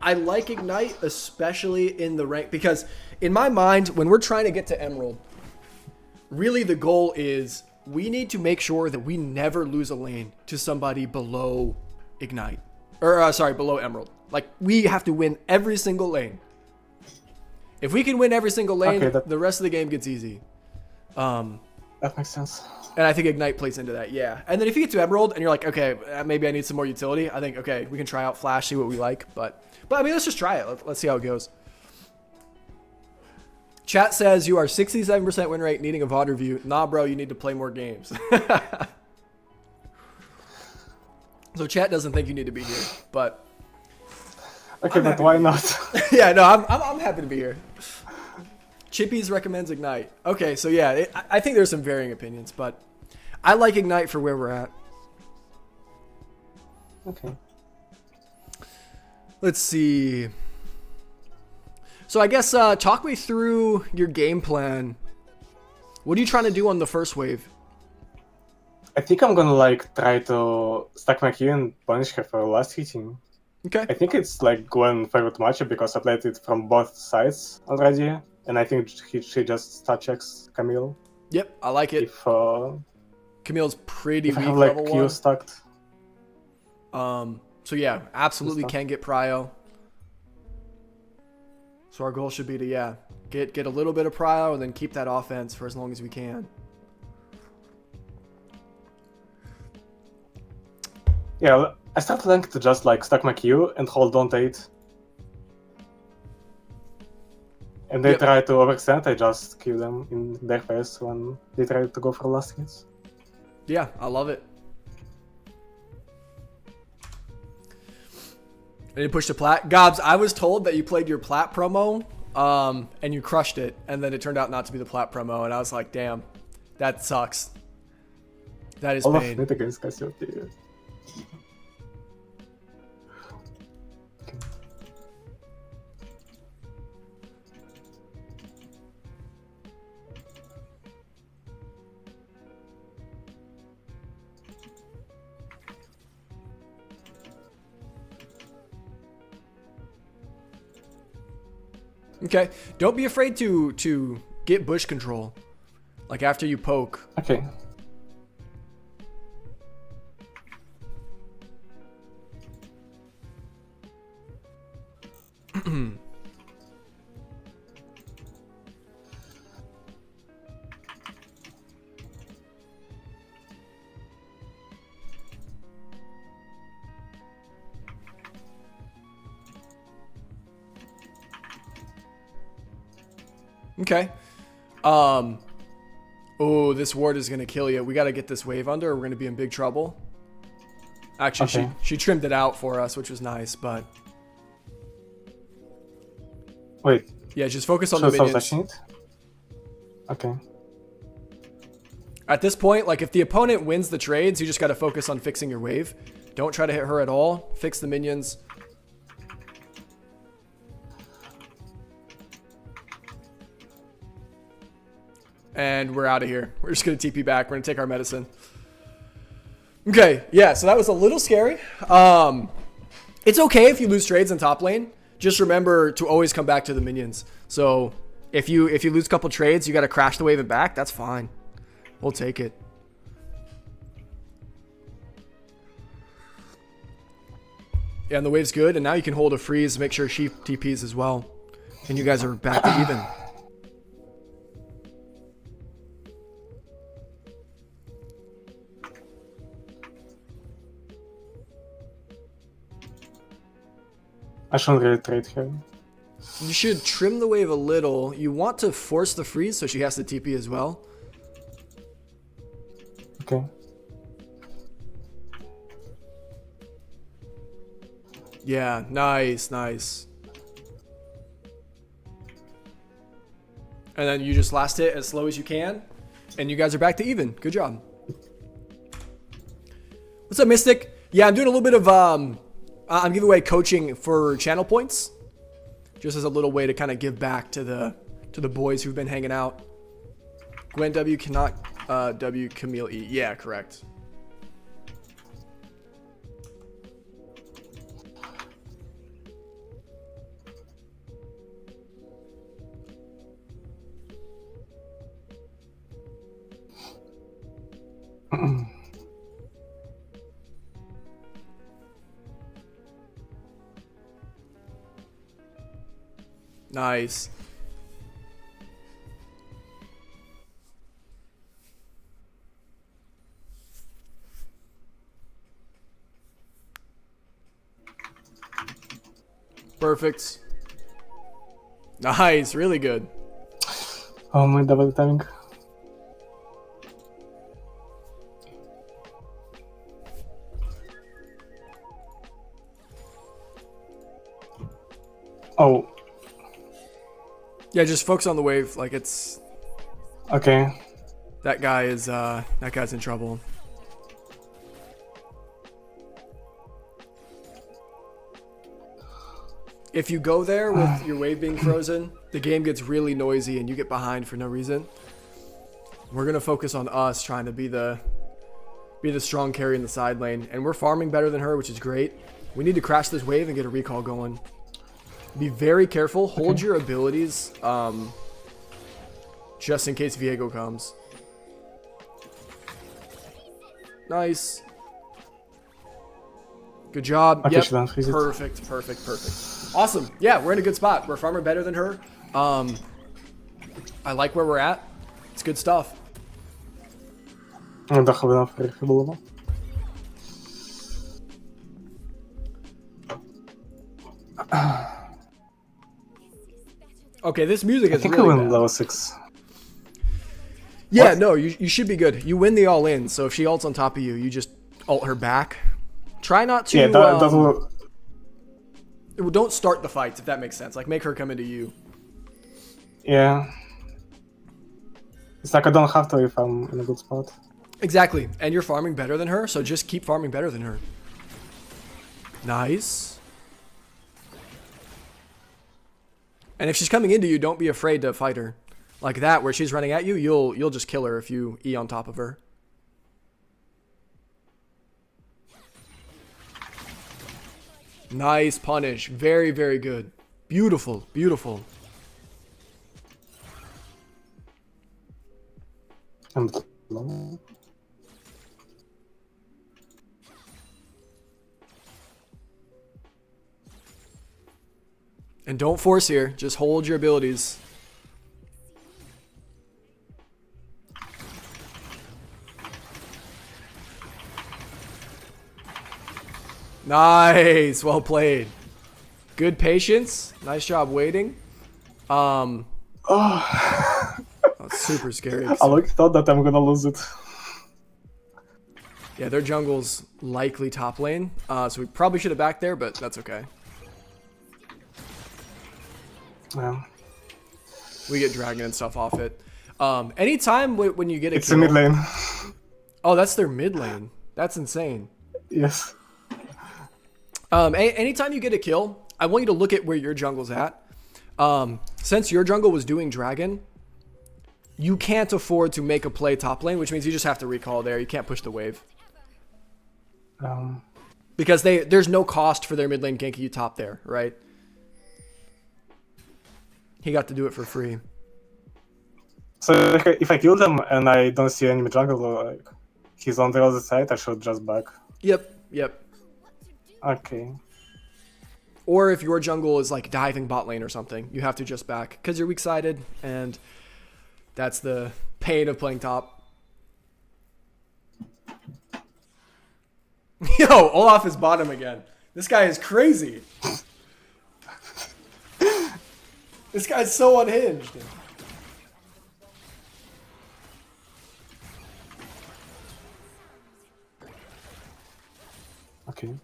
I like Ignite, especially in the rank, because in my mind, when we're trying to get to Emerald, really the goal is we need to make sure that we never lose a lane to somebody below Ignite. Or, below Emerald. Like, we have to win every single lane. If we can win every single lane, the rest of the game gets easy. That makes sense. And I think Ignite plays into that, yeah. And then if you get to Emerald and you're like, okay, maybe I need some more utility, I think, okay, we can try out Flash, see what we like. But I mean, let's just try it. Let's see how it goes. Chat says you are 67% win rate, needing a VOD review. Nah, bro, you need to play more games. So chat doesn't think you need to be here, but... Okay, but why not? Yeah, no, I'm happy to be here. Chippies recommends Ignite. Okay, so yeah, I think there's some varying opinions, but I like Ignite for where we're at. Okay. Let's see. So I guess talk me through your game plan. What are you trying to do on the first wave? I think I'm gonna like try to stack my Q and punish her for last hitting. Okay. I think it's like Gwen favorite matchup because I played it from both sides already, and I think she just stat checks Camille. Yep, I like it. If Camille's pretty weak I have like level Q 1. stacked. So yeah, absolutely can get prio. So our goal should be to get a little bit of prio and then keep that offense for as long as we can. Yeah, I started learning to just like stack my Q and hold on to it. And they try to overextend, I just kill them in their face when they try to go for last hits. Yeah, I love it. And you push the plat. Gobs, I was told that you played your plat promo and you crushed it, and then it turned out not to be the plat promo, and I was like, damn, that sucks. That is pain. Net against Cassiopeia. Okay, don't be afraid to get bush control, like after you poke. Okay. Okay. Oh, this ward is gonna kill you. We gotta get this wave under, or we're gonna be in big trouble. Actually, okay. she trimmed it out for us, which was nice, but... Wait. Yeah, just focus on the minions. It? Okay. At this point, like, if the opponent wins the trades, you just gotta focus on fixing your wave. Don't try to hit her at all. Fix the minions. And we're out of here. We're just going to TP back. We're going to take our medicine. Okay, yeah, so that was a little scary. It's okay if you lose trades in top lane. Just remember to always come back to the minions. So if you lose a couple trades, you got to crash the wave and back. That's fine. We'll take it. Yeah, and the wave's good. And now you can hold a freeze, make sure she TPs as well. And you guys are back to even. I shouldn't really trade here. You should trim the wave a little. You want to force the freeze so she has to TP as well. Okay. Yeah, nice, nice. And then you just last hit as slow as you can. And you guys are back to even. Good job. What's up, Mystic? Yeah, I'm doing a little bit of... I'm giving away coaching for channel points, just as a little way to kind of give back to the boys who've been hanging out. Gwen W cannot W Camille E. Yeah, correct. Nice. Perfect. Nice, really good. Oh my double timing. Oh, Yeah, just focus on the wave. Like it's okay. that guy's in trouble. If you go there with your wave being frozen, the game gets really noisy and you get behind for no reason. We're gonna focus on us trying to be the strong carry in the side lane, and we're farming better than her, which is great. We need to crash this wave and get a recall going. Be very careful. Hold your abilities, just in case Viego comes. Nice. Good job. Okay, Yep. she done freeze it. Perfect. Perfect. Perfect. Awesome. Yeah, we're in a good spot. We're farming better than her. I like where we're at. It's good stuff. Ну, да, хвилина вперед було. Okay, this music I is think I really win bad. level 6. Yeah, What? no, you should be good. You win the all in, so if she ults on top of you, you just ult her back. Try not to. Yeah, that will... Don't start the fights, if that makes sense. Like, make her come into you. Yeah. It's like I don't have to if I'm in a good spot. Exactly, and you're farming better than her, so just keep farming better than her. Nice. And if she's coming into you, don't be afraid to fight her. Like that, where she's running at you, you'll just kill her if you E on top of her. Nice punish. Very, very good. Beautiful, beautiful. I'm... And don't force here. Just hold your abilities. Nice. Well played. Good patience. Nice job waiting. That's super scary. I like thought that I'm gonna lose it. Yeah, their jungle's likely top lane. So we probably should have backed there, but that's okay. Yeah. We get dragon and stuff off it. Anytime when you get a It's kill. the mid lane. Oh, that's their mid lane. That's insane. Yes. Anytime you get a kill, I want you to look at where your jungle's at. Since your jungle was doing dragon, you can't afford to make a play top lane, which means you just have to recall there. You can't push the wave. Because there's no cost for their mid lane ganking you top there, right? He got to do it for free. So if I kill them and I don't see enemy jungle, like he's on the other side, I should just back. Yep. Okay. Or if your jungle is like diving bot lane or something, you have to just back because you're weak sided, and that's the pain of playing top. Yo, Olaf is bottom again. This guy is crazy. This guy's so unhinged. Okay.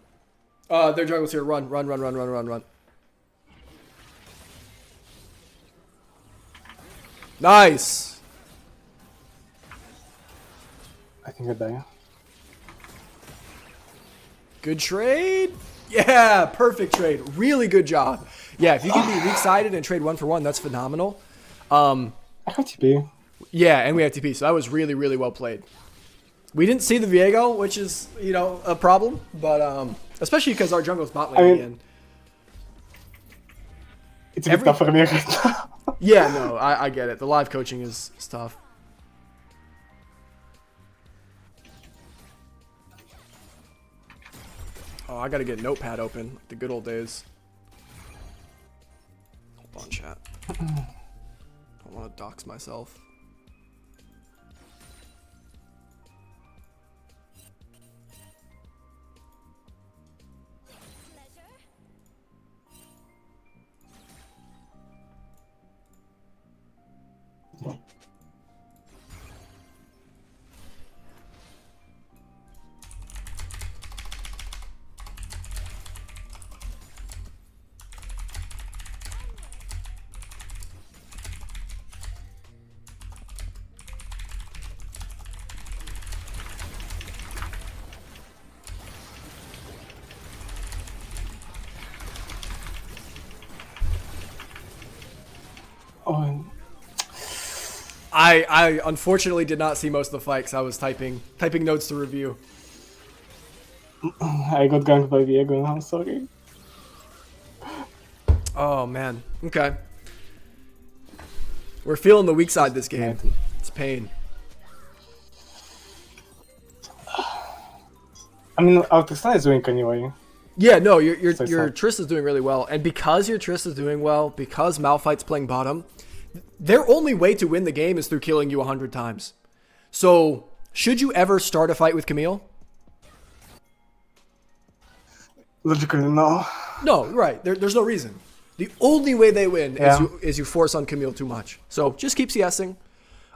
Their jungle's here. Run. Nice. I think I die. Good trade. Yeah, perfect trade. Really good job. Yeah, if you can be weak-sided and trade 1-for-1, that's phenomenal. I have TP. Yeah, and we have TP, so that was really, really well played. We didn't see the Viego, which is, a problem, but especially because our jungle's bot lane again. It's a bit tough for me right now. Yeah, no, I get it. The live coaching is tough. I gotta get Notepad open. The good old days. Hold on, chat. I want to dox myself. Oh, I unfortunately did not see most of the fight because I was typing notes to review. I got ganked by Viego. I'm sorry. Oh man. Okay. We're feeling the weak side this game. It's pain. I mean, our Tristan is doing anyway. Yeah, no, your So it's your not- Triss is doing really well, and because your Triss is doing well, because Malphite's playing bottom, their only way to win the game is through killing you 100 times. So, should you ever start a fight with Camille? Logically, no. No, right. There's no reason. The only way they win Yeah. is you force on Camille too much. So just keep CSing.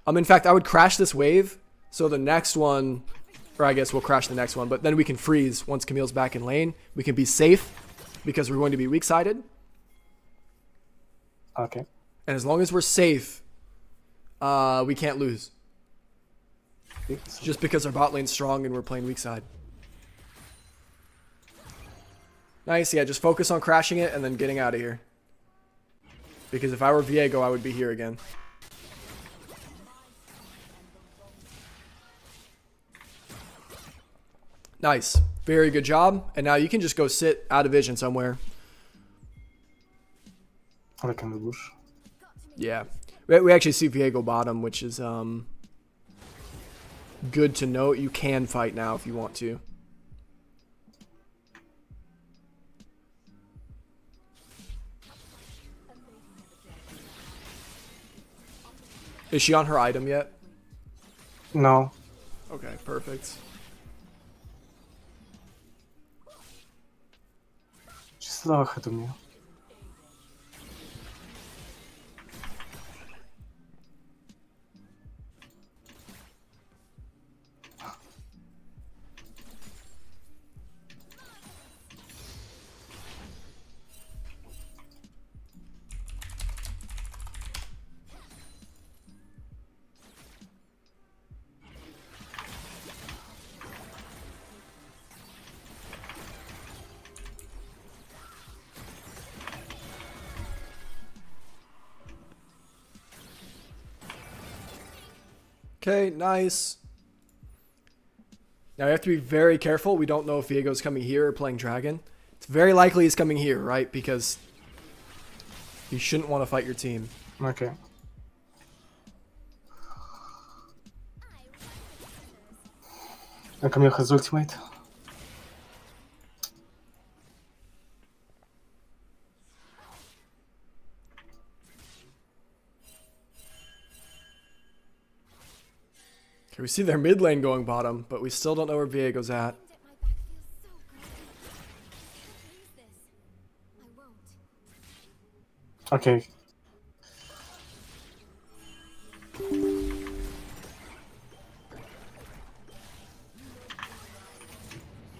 In fact, I would crash this wave. So the next one, or I guess we'll crash the next one, but then we can freeze once Camille's back in lane. We can be safe because we're going to be weak-sided. Okay. And as long as we're safe, we can't lose. Just because our bot lane's strong and we're playing weak side. Nice, yeah, just focus on crashing it and then getting out of here. Because if I were Viego, I would be here again. Nice. Very good job. And now you can just go sit out of vision somewhere. Like in the bush. Yeah. We actually see Viego bottom, which is good to note. You can fight now if you want to. Is she on her item yet? No. Okay, perfect. She's still ahead of me. Okay, nice. Now we have to be very careful. We don't know if Viego's coming here or playing Dragon. It's very likely he's coming here, right? Because you shouldn't want to fight your team. Okay. And Camille has ultimate. Okay, we see their mid lane going bottom, but we still don't know where Viego's at. Okay.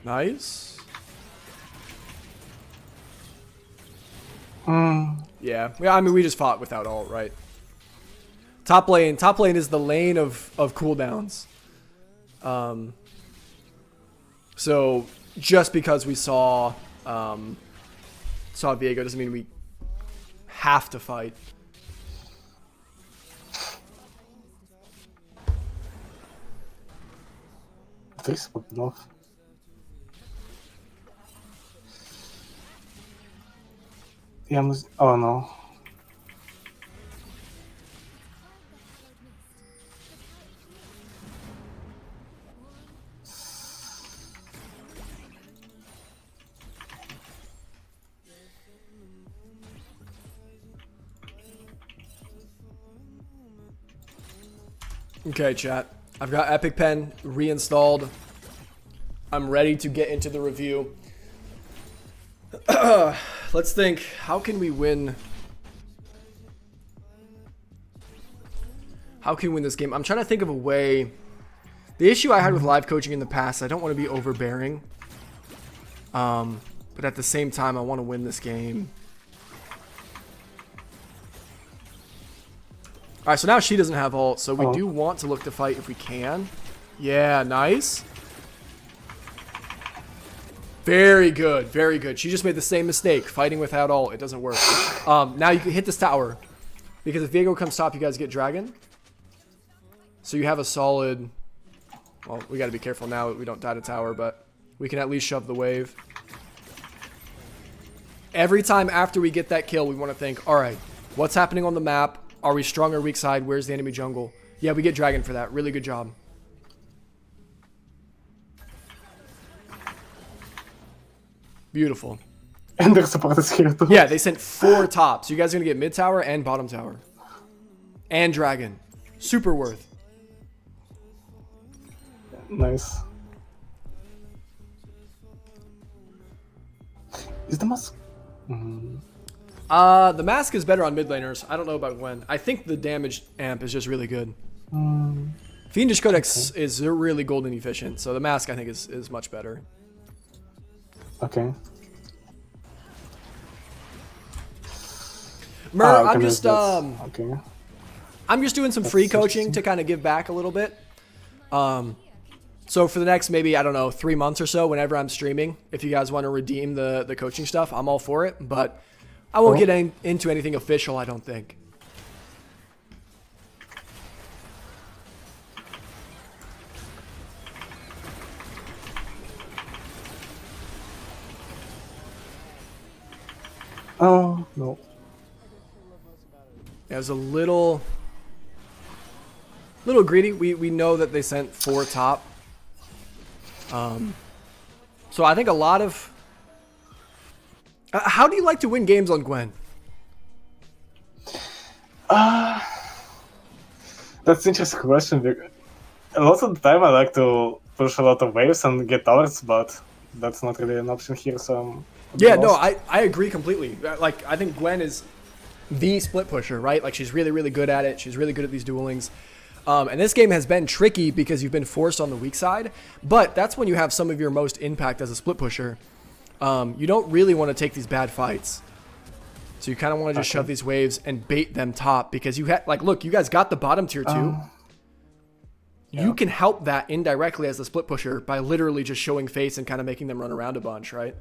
Nice. Yeah. I mean, we just fought without ult, right? Top lane is the lane of cooldowns. So just because we saw Viego doesn't mean we have to fight. This would be enough. Yeah, oh no. Okay, chat. I've got Epic Pen reinstalled. I'm ready to get into the review. Let's think. How can we win? How can we win this game? I'm trying to think of a way. The issue I had with live coaching in the past, I don't want to be overbearing. But at the same time, I want to win this game. Alright, so now she doesn't have ult, so we do want to look to fight if we can. Yeah, nice. Very good, very good. She just made the same mistake, fighting without ult. It doesn't work. Now you can hit this tower. Because if Viego comes top, you guys get dragon. So you have a solid... Well, we got to be careful now that we don't die to tower, but we can at least shove the wave. Every time after we get that kill, we want to think, alright, what's happening on the map? Are we strong or weak side? Where's the enemy jungle? Yeah, we get dragon for that. Really good job. Beautiful. And their support is here too. Yeah, they sent 4 tops. You guys are going to get mid tower and bottom tower. And dragon. Super worth. Nice. Is the mask... The mask is better on mid laners. I don't know about Gwen. I think the damage amp is just really good. Fiendish Codex is really golden efficient, so the mask I think is much better. Okay. Mer, I'm just okay. I'm just doing some free coaching to kind of give back a little bit. So for the next maybe, I don't know, 3 months or so, whenever I'm streaming, if you guys want to redeem the coaching stuff, I'm all for it. But I won't get into anything official, I don't think. Oh, no. It was a little greedy. We know that they sent 4 top. So I think a lot of... how do you like to win games on Gwen? That's an interesting question. A lot of the time I like to push a lot of waves and get towers, but that's not really an option here, so I'm Yeah, lost. no, I agree completely. Like, I think Gwen is the split pusher, right? Like, she's really, really good at it. She's really good at these duelings. And this game has been tricky because you've been forced on the weak side, but that's when you have some of your most impact as a split pusher. You don't really want to take these bad fights. So you kind of want to just shove these waves and bait them top because you had, like, look, you guys got the bottom tier 2. You can help that indirectly as the split pusher by literally just showing face and kind of making them run around a bunch, right?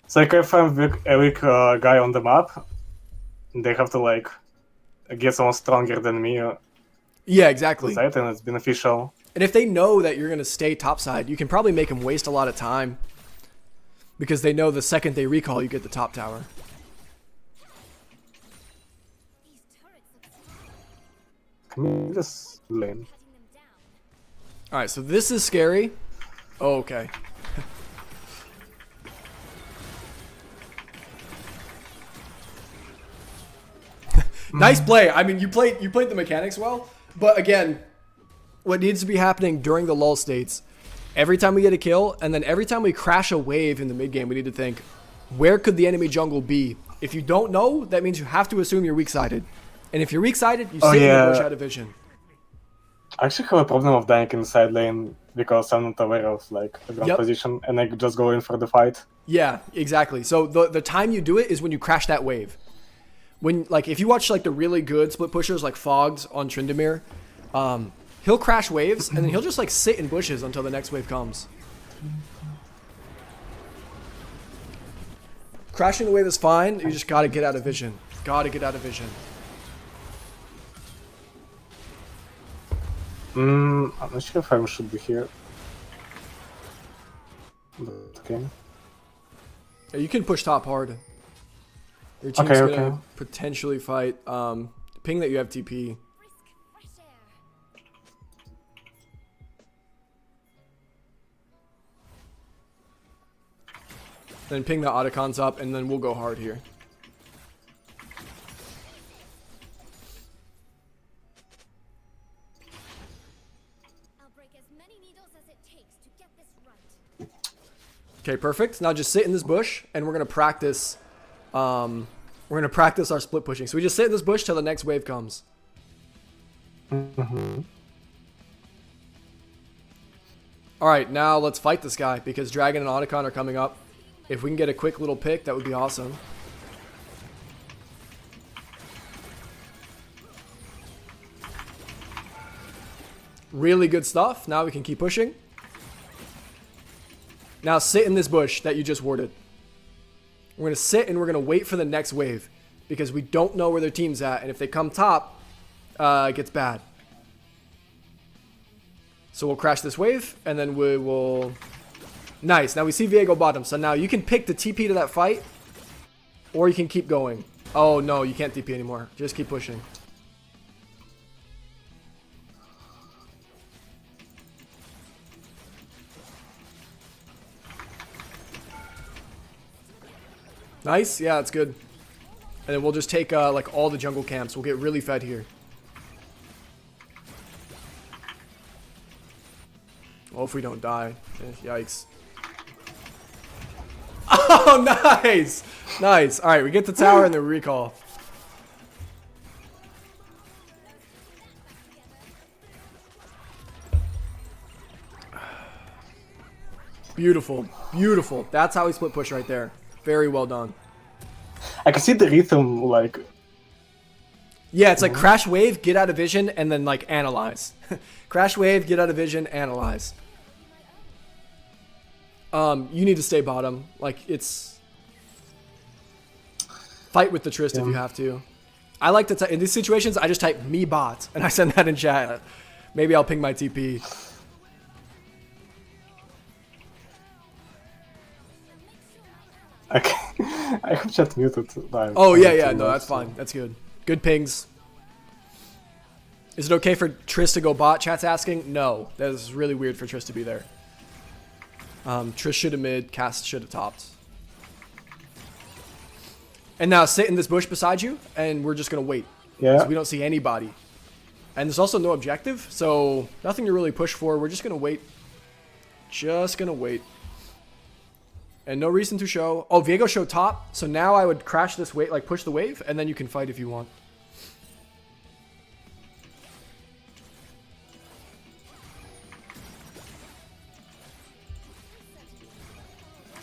It's like if I'm a weak guy on the map, they have to like get someone stronger than me. Yeah, exactly. And it's beneficial. And if they know that you're going to stay topside, you can probably make them waste a lot of time because they know the second they recall, you get the top tower. Can we just lane? All right, so this is scary. Oh, okay. Nice play. I mean, you played the mechanics well, but again, what needs to be happening during the lull states, every time we get a kill, and then every time we crash a wave in the mid game, we need to think, where could the enemy jungle be? If you don't know, that means you have to assume you're weak-sided. And if you're weak-sided, you sit in the bush out of vision. I actually have a problem of dying in the side lane because I'm not aware of like the ground position, and I just go in for the fight. Yeah, exactly. So the time you do it is when you crash that wave. When, like, if you watch like the really good split pushers like Fogged on Tryndamere, he'll crash waves and then he'll just like sit in bushes until the next wave comes. Crashing the wave is fine. You just gotta get out of vision. Gotta get out of vision. I'm not sure if I should be here. But okay. Yeah, you can push top hard. Your team's gonna potentially fight. Ping that you have TP. Then ping the Otacons up, and then we'll go hard here. Okay, perfect. Now just sit in this bush, and we're gonna practice. We're gonna practice our split pushing. So we just sit in this bush till the next wave comes. Mm-hmm. All right, now let's fight this guy because Dragon and Otacon are coming up. If we can get a quick little pick, that would be awesome. Really good stuff. Now we can keep pushing. Now sit in this bush that you just warded. We're going to sit and we're going to wait for the next wave because we don't know where their team's at. And if they come top, it gets bad. So we'll crash this wave and then we will... Nice. Now we see Viego bottom. So now you can pick the TP to that fight or you can keep going. Oh, no, you can't TP anymore. Just keep pushing. Nice. Yeah, that's good. And then we'll just take like all the jungle camps. We'll get really fed here. Well, if we don't die. Yikes. Oh, nice. Nice. All right, we get the tower and then recall. Beautiful. Beautiful. That's how we split push right there. Very well done. I can see the rhythm, like... Yeah, it's like crash wave, get out of vision, and then like analyze. Crash wave, get out of vision, analyze. You need to stay bottom. Like, it's... Fight with the Trist if you have to. I like to... In these situations, I just type me bot, and I send that in chat. Maybe I'll ping my TP. Okay. I have chat muted. Oh, yeah, no, that's fine. That's good. Good pings. Is it okay for Trist to go bot? Chat's asking. No. That is really weird for Trist to be there. Trist should have mid. Cast should have topped. And now sit in this bush beside you, and we're just going to wait. Yeah. So we don't see anybody. And there's also no objective, so nothing to really push for. We're just going to wait. Just going to wait. And no reason to show. Oh, Viego showed top. So now I would crash this wave, like push the wave, and then you can fight if you want.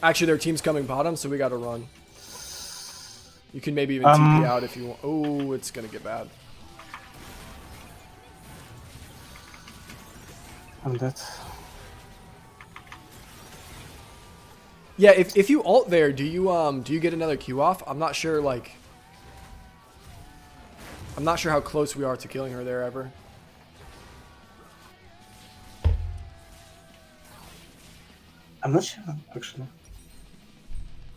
Actually, their team's coming bottom, so we got to run. You can maybe even TP out if you want. Oh, it's going to get bad. I'm dead. Yeah, if you ult there, do you get another Q off? I'm not sure, like... I'm not sure how close we are to killing her there ever. I'm not sure, actually.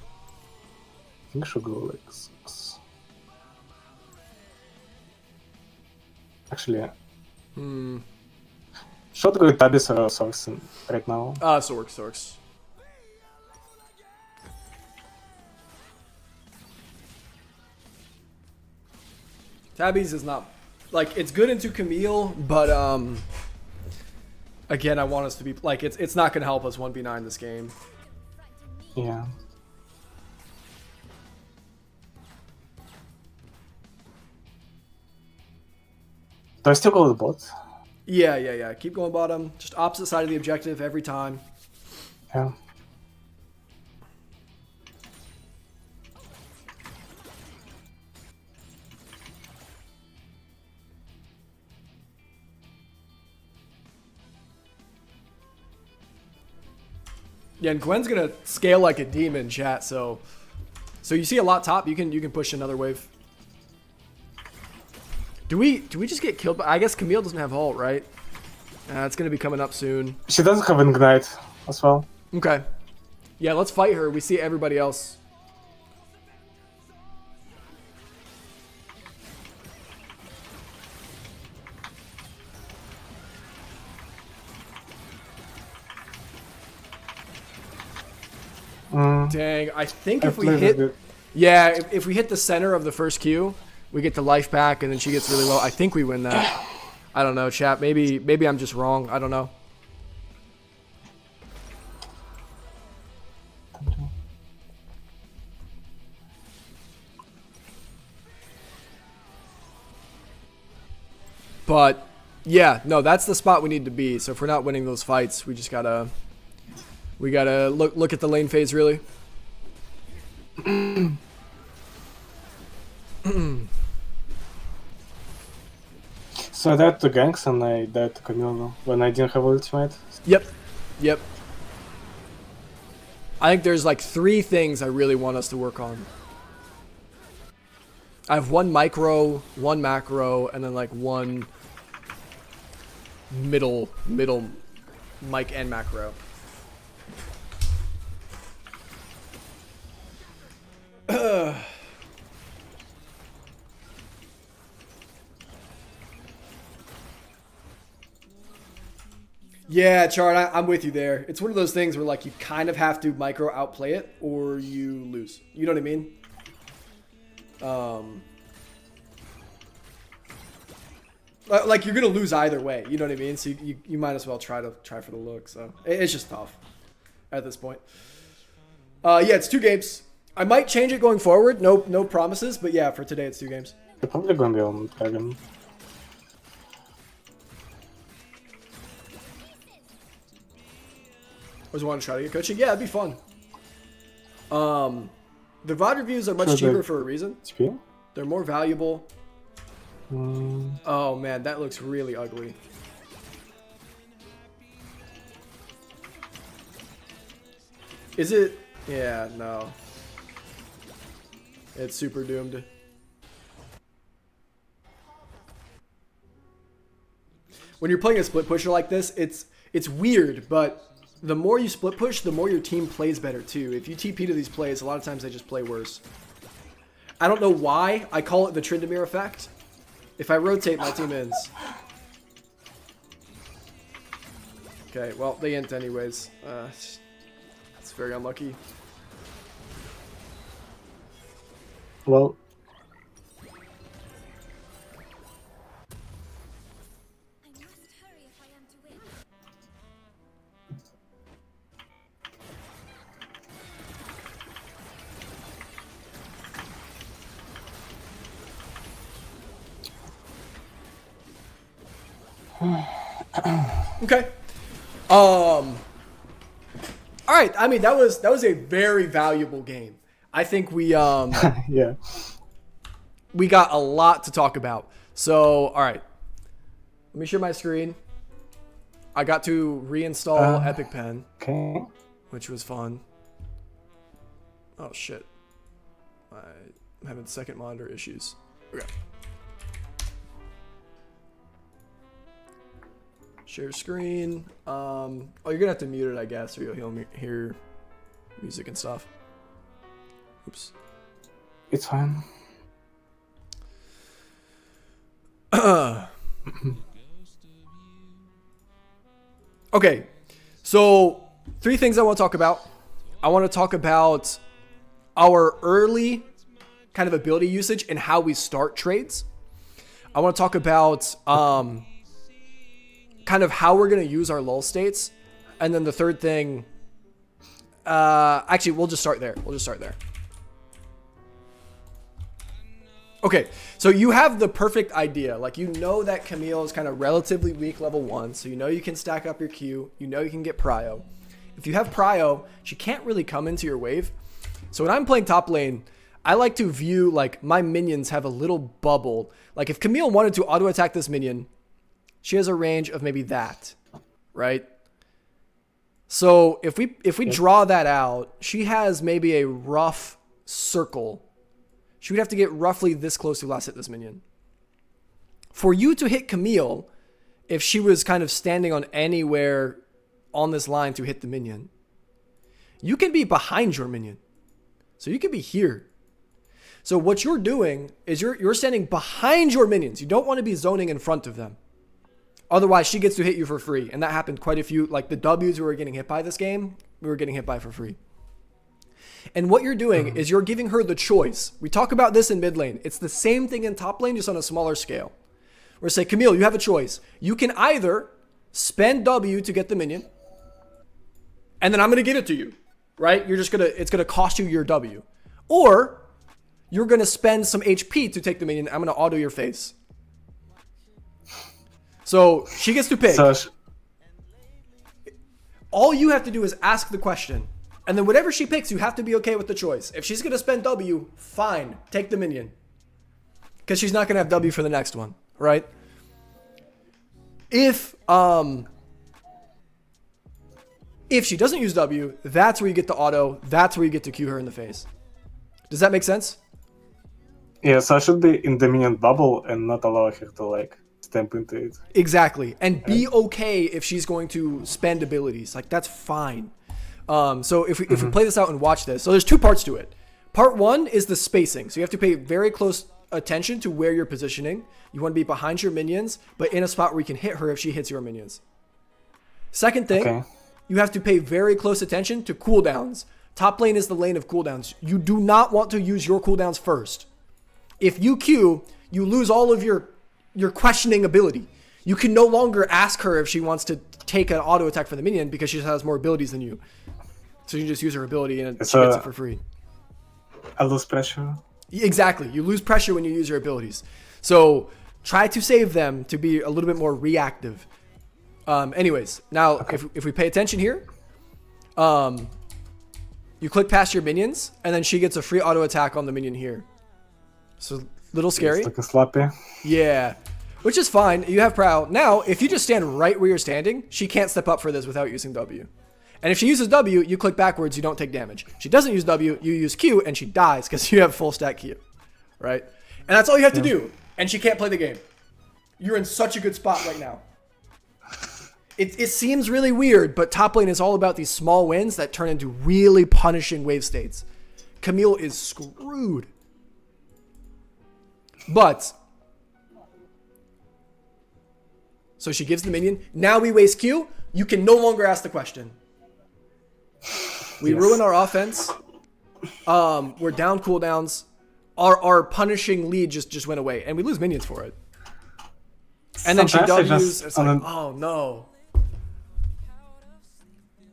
I think I should go like 6. Actually, yeah. Should go Tabis or Source right now. Sorks. Tabby's is not... Like, it's good into Camille, but, again, I want us to be... Like, it's not going to help us 1v9 this game. Yeah. Do I still go to the bot? Yeah. Keep going bottom. Just opposite side of the objective every time. Yeah. Yeah, and Gwen's gonna scale like a demon, chat. So you see a lot top. You can push another wave. Do we just get killed? I guess Camille doesn't have ult, right? It's gonna be coming up soon. She doesn't have Ignite as well. Okay. Yeah, let's fight her. We see everybody else. Dang, I think if we hit... Yeah, if we hit the center of the first Q, we get the life back and then she gets really low. I think we win that. I don't know, chat. Maybe I'm just wrong. I don't know. But yeah, no, that's the spot we need to be. So if we're not winning those fights, we just gotta look at the lane phase really. So I died to ganks and I died to Camille when I didn't have ultimate. Yep. I think there's like 3 things I really want us to work on. I have 1 micro, 1 macro, and then like 1 middle mic and macro. Yeah, Chart, I'm with you there. It's one of those things where like you kind of have to micro outplay it or you lose. You know what I mean? Like you're gonna lose either way. You know what I mean? So you might as well try for the look. So it's just tough at this point. Yeah, it's 2 games. I might change it going forward. No promises, but yeah, for today it's 2 games. You're probably gonna be on Dragon. I just want to try to get coaching. Yeah, it'd be fun. The VOD reviews are much cheaper for a reason. HP? They're more valuable. Oh man, that looks really ugly. Is it? Yeah, no. It's super doomed. When you're playing a split pusher like this, it's weird, but the more you split push, the more your team plays better too. If you TP to these plays, a lot of times they just play worse. I don't know why. I call it the Tryndamere effect. If I rotate, my team ends. Okay, well, they int anyways. It's very unlucky. Well, Okay. All right. I mean, that was a very valuable game. I think we yeah. we got a lot to talk about. So, all right. Let me share my screen. I got to reinstall Epic Pen, Okay. which was fun. Oh shit. I'm having second monitor issues. Okay. Share screen. Oh, you're gonna have to mute it, I guess, or you'll hear music and stuff. Oops. It's fine. Okay, so 3 things I want to talk about. I want to talk about our early kind of ability usage and how we start trades. I want to talk about kind of how we're going to use our lull states. And then the third thing, actually, we'll just start there. Okay, so you have the perfect idea. Like, you know that Camille is kind of relatively weak level 1, so you know you can stack up your Q. You know you can get Prio. If you have Prio, she can't really come into your wave. So when I'm playing top lane, I like to view, like, my minions have a little bubble. Like, if Camille wanted to auto-attack this minion, she has a range of maybe that, right? So if we draw that out, she has maybe a rough circle. She would have to get roughly this close to last hit this minion. For you to hit Camille, if she was kind of standing on anywhere on this line to hit the minion, you can be behind your minion. So you can be here. So what you're doing is you're standing behind your minions. You don't want to be zoning in front of them. Otherwise, she gets to hit you for free. And that happened quite a few. Like the W's we were getting hit by this game, we were getting hit by for free. And what you're doing is you're giving her the choice. We talk about this in mid lane. It's the same thing in top lane, just on a smaller scale. We're saying, Camille, you have a choice. You can either spend W to get the minion, and then I'm going to give it to you, right? It's going to cost you your W. Or you're going to spend some HP to take the minion. I'm going to auto your face. So she gets to pick. So All you have to do is ask the question. And then whatever she picks, you have to be okay with the choice. If she's going to spend W, fine. Take the minion. Because she's not going to have W for the next one, right? If she doesn't use W, that's where you get the auto. That's where you get to Q her in the face. Does that make sense? yeah, so I should be in the minion bubble and not allow her to like stamp into it. Exactly. And be okay if she's going to spend abilities. Like, that's fine. So if we play this out and watch this, so there's two parts to it. Part one is the spacing. So you have to pay very close attention to where you're positioning. You want to be behind your minions, but in a spot where you can hit her if she hits your minions. Second thing, you have to pay very close attention to cooldowns. Top lane is the lane of cooldowns. You do not want to use your cooldowns first. If you Q, you lose all of your questioning ability. You can no longer ask her if she wants to take an auto attack for the minion because she has more abilities than you. So you can just use her ability and she gets it for free. I lose pressure. Exactly. You lose pressure when you use your abilities. So try to save them to be a little bit more reactive. Anyways, now if we pay attention here, you click past your minions and then she gets a free auto attack on the minion here. So little scary. It's like a sloppy. Yeah. Which is fine. You have prowl. Now, if you just stand right where you're standing, she can't step up for this without using W. And if she uses W, you click backwards, you don't take damage. She doesn't use W, you use Q, and she dies because you have full stack Q. Right? And that's all you have to do. And she can't play the game. You're in such a good spot right now. It seems really weird, but top lane is all about these small wins that turn into really punishing wave states. Camille is screwed. But... so she gives the minion. Now we waste Q. You can no longer ask the question. We ruin our offense. We're down cooldowns. Our punishing lead just went away. And we lose minions for it. And then she W's. It's like, oh no.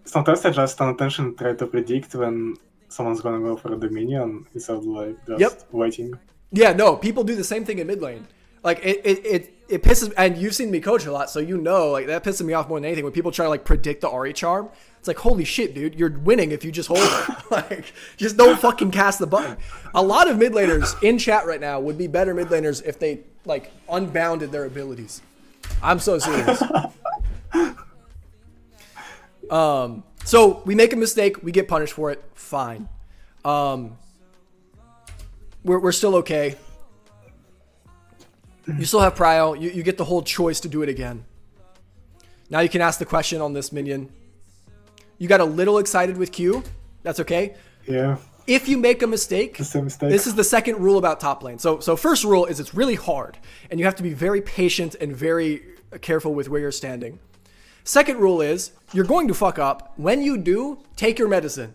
Sometimes I just unintentionally try to predict when someone's gonna go for the minion instead of like just waiting. Yeah, no, people do the same thing in mid lane. Like it pisses, and you've seen me coach a lot, so you know, like that pisses me off more than anything when people try to like predict the Ahri charm. It's like, holy shit, dude, you're winning if you just hold it. Like, just don't fucking cast the button. A lot of mid laners in chat right now would be better mid laners if they like unbounded their abilities. I'm so serious. So we make a mistake, we get punished for it. Fine. We're still okay. You still have prio. You get the whole choice to do it again. Now you can ask the question on this minion. You got a little excited with Q. That's okay. Yeah. If you make a mistake, this is the second rule about top lane. So first rule is it's really hard, and you have to be very patient and very careful with where you're standing. Second rule is you're going to fuck up. When you do, take your medicine.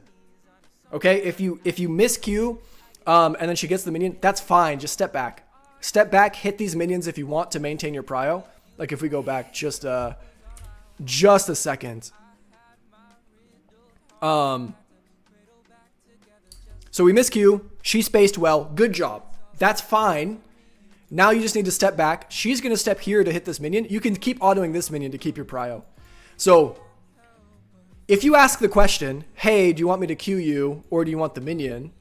Okay? If you miss Q, and then she gets the minion, that's fine. Just step back. Step back, hit these minions if you want to maintain your prio. Like if we go back just a second. So we miss Q. She spaced well. Good job. That's fine. Now you just need to step back. She's going to step here to hit this minion. You can keep autoing this minion to keep your prio. So if you ask the question, hey, do you want me to Q you or do you want the minion?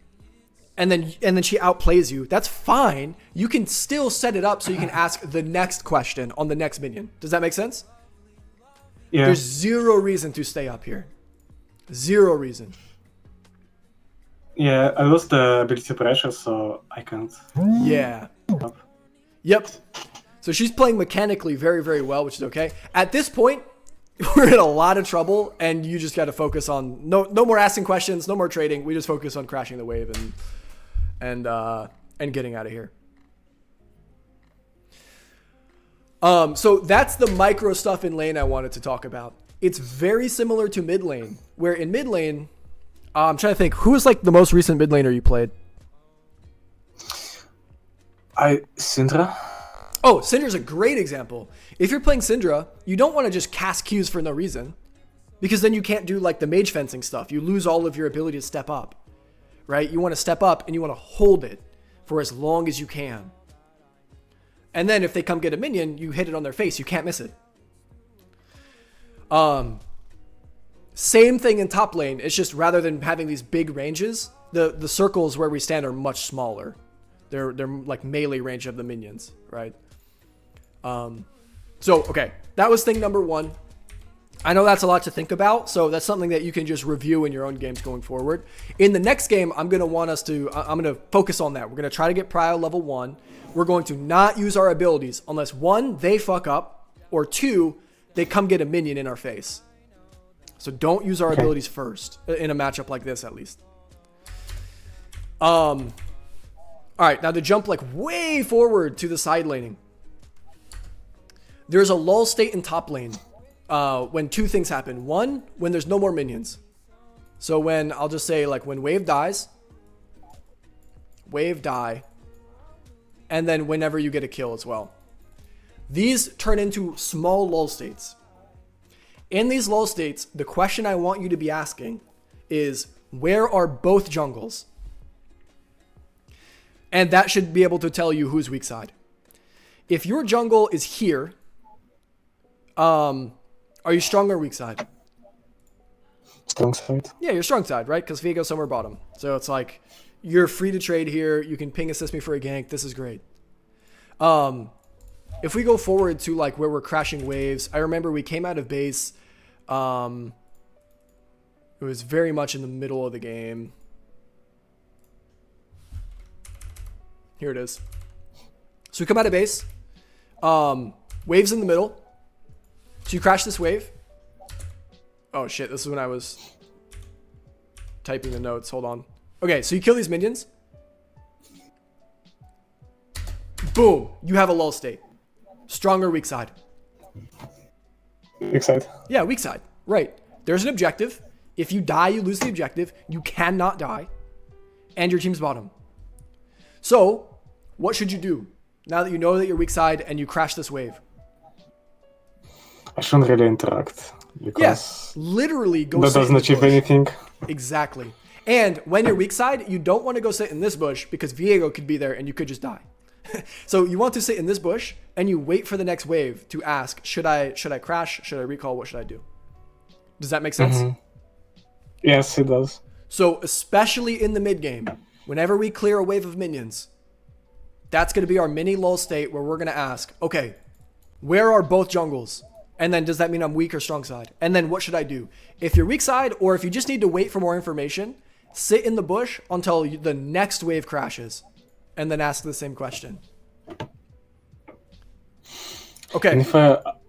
And then she outplays you. That's fine. You can still set it up so you can ask the next question on the next minion. Does that make sense? Yeah. There's zero reason to stay up here. Zero reason. Yeah, I lost the ability pressure, so I can't. Yeah. Yep. So she's playing mechanically very, very well, which is okay. At this point, we're in a lot of trouble, and you just got to focus on no more asking questions, no more trading. We just focus on crashing the wave and getting out of here. So that's the micro stuff in lane I wanted to talk about. It's very similar to mid lane, where in mid lane, I'm trying to think, who was like the most recent mid laner you played? Syndra. Oh, Syndra's a great example. If you're playing Syndra, you don't want to just cast Qs for no reason, because then you can't do like the mage fencing stuff. You lose all of your ability to step up, right? You want to step up and you want to hold it for as long as you can. And then if they come get a minion, you hit it on their face. You can't miss it. Same thing in top lane. It's just rather than having these big ranges, the circles where we stand are much smaller. They're like melee range of the minions, right? So, okay. That was thing number 1. I know that's a lot to think about, so that's something that you can just review in your own games going forward. In the next game, I'm going to focus on that. We're going to try to get Prio level 1. We're going to not use our abilities unless 1, they fuck up, or 2, they come get a minion in our face. So don't use our abilities first, in a matchup like this at least. All right, now to jump like way forward to the side laning. There's a lull state in top lane. When 2 things happen. 1, when there's no more minions. So when, I'll just say like when wave dies, wave die, and then whenever you get a kill as well. These turn into small lull states. In these lull states, the question I want you to be asking is, where are both jungles? And that should be able to tell you who's weak side. If your jungle is here, are you strong or weak side? Strong side. Yeah, you're strong side, right? Because Viego's somewhere bottom. So it's like, you're free to trade here. You can ping assist me for a gank. This is great. If we go forward to like where we're crashing waves, I remember we came out of base. It was very much in the middle of the game. Here it is. So we come out of base. Waves in the middle. So you crash this wave. Oh shit, this is when I was typing the notes. Hold on. Okay, so you kill these minions. Boom. You have a lull state. Strong or weak side? Weak side. Yeah, weak side. Right. There's an objective. If you die, you lose the objective. You cannot die. And your team's bottom. So, what should you do now that you know that you're weak side and you crash this wave? I shouldn't really interact. Because literally go that sit doesn't in this achieve bush. anything. Exactly. And when you're weak side, you don't want to go sit in this bush because Viego could be there and you could just die. So you want to sit in this bush and you wait for the next wave to ask, should I crash? Should I recall? What should I do? Does that make sense? Mm-hmm. Yes, it does. So especially in the mid game, whenever we clear a wave of minions, that's going to be our mini lull state where we're going to ask, okay, where are both jungles? And then does that mean I'm weak or strong side? And then what should I do? If you're weak side, or if you just need to wait for more information, sit in the bush until the next wave crashes. And then ask the same question. Okay. And if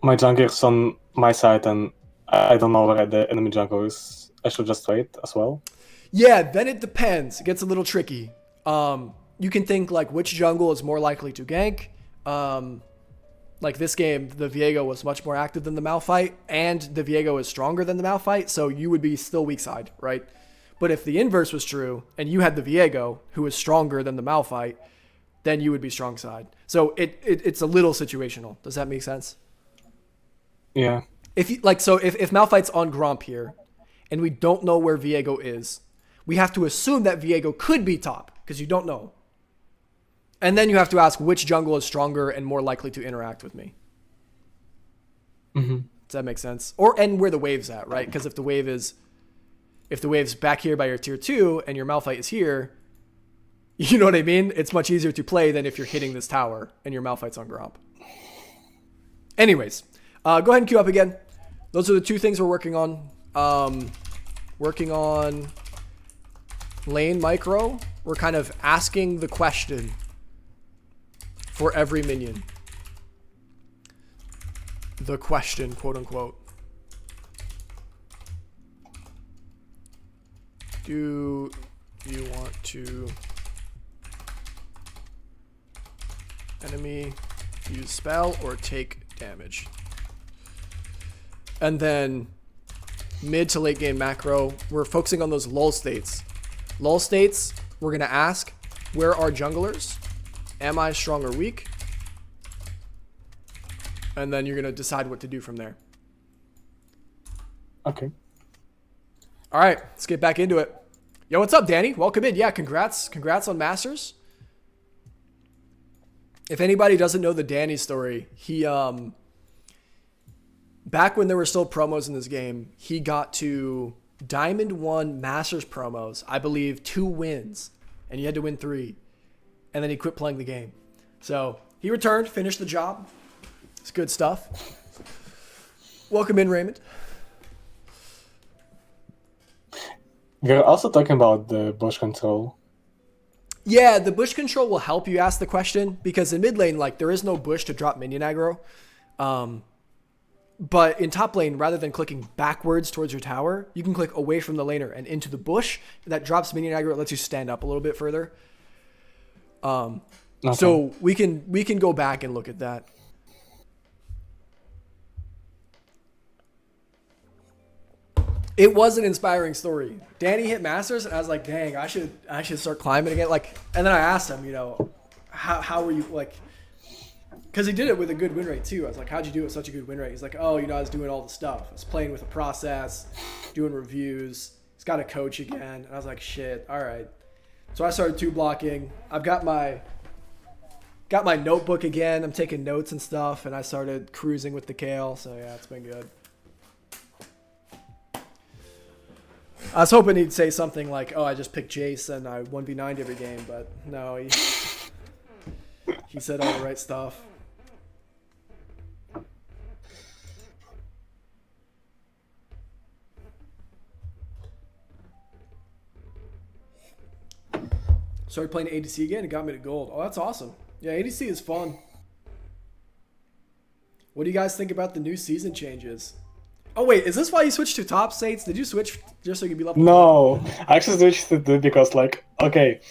my jungle is on my side and I don't know where the enemy jungle is, I should just wait as well? Yeah, then it depends. It gets a little tricky. You can think like which jungle is more likely to gank. Like this game, the Viego was much more active than the Malphite, and the Viego is stronger than the Malphite, so you would be still weak side, right? But if the inverse was true, and you had the Viego, who is stronger than the Malphite, then you would be strong side. So it's a little situational. Does that make sense? Yeah. If Malphite's on Gromp here, and we don't know where Viego is, we have to assume that Viego could be top, because you don't know. And then you have to ask which jungle is stronger and more likely to interact with me. Mm-hmm. Does that make sense? And where the wave's at, right? Because if the wave's back here by your tier 2 and your Malphite is here, you know what I mean? It's much easier to play than if you're hitting this tower and your Malphite's on Gromp. Anyways, go ahead and queue up again. Those are the 2 things we're working on. Working on lane micro. We're kind of asking the question for every minion. The question, quote unquote. Do you want to enemy use spell or take damage? And then mid to late game macro, we're focusing on those lull states. Lull states, we're going to ask, where are junglers? Am I strong or weak? And then you're going to decide what to do from there. Okay. All right, let's get back into it. Yo, what's up, Danny? Welcome in. Yeah, congrats on Masters. If anybody doesn't know the Danny story, he back when there were still promos in this game, he got to Diamond 1 Masters promos, I believe 2 wins, and you had to win 3. And then he quit playing the game. So he returned, finished the job. It's good stuff. Welcome in, Raymond. We're also talking about the bush control. Yeah, the bush control will help you ask the question, because in mid lane, like, there is no bush to drop minion aggro. But in top lane, rather than clicking backwards towards your tower, you can click away from the laner and into the bush. That drops minion aggro. It lets you stand up a little bit further. Okay. So we can go back and look at that. It was an inspiring story. Danny hit Masters, and I was like, dang, I should start climbing again. Like, and then I asked him, you know, how were you, like, because he did it with a good win rate too. I was like, how'd you do it with such a good win rate? He's like, oh, you know, I was doing all the stuff. I was playing with a process, doing reviews. He's got a coach again. And I was like, shit, all right. So I started 2-blocking. I've got my notebook again. I'm taking notes and stuff, and I started cruising with the Kale. So yeah, it's been good. I was hoping he'd say something like, oh, I just picked Jace and I 1v9'd every game, but no, he said all the right stuff. Started playing ADC again and got me to gold. Oh, that's awesome. Yeah, ADC is fun. What do you guys think about the new season changes? Oh, wait, is this why you switched to top states? Did you switch just so you could be level? No, I actually switched to it because, like, okay,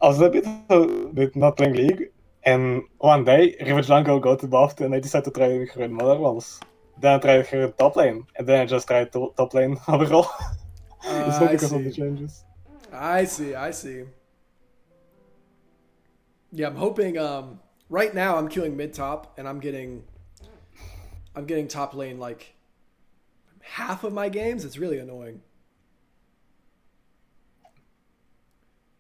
I was a bit not playing League, and one day, River Jungle got buffed, and I decided to try her in Mother Walls. Then I tried her in top lane, and then I just tried top lane overall. It's not because of the changes. I see. Yeah, I'm hoping. Right now, I'm queuing mid top, and I'm getting top lane like half of my games. It's really annoying.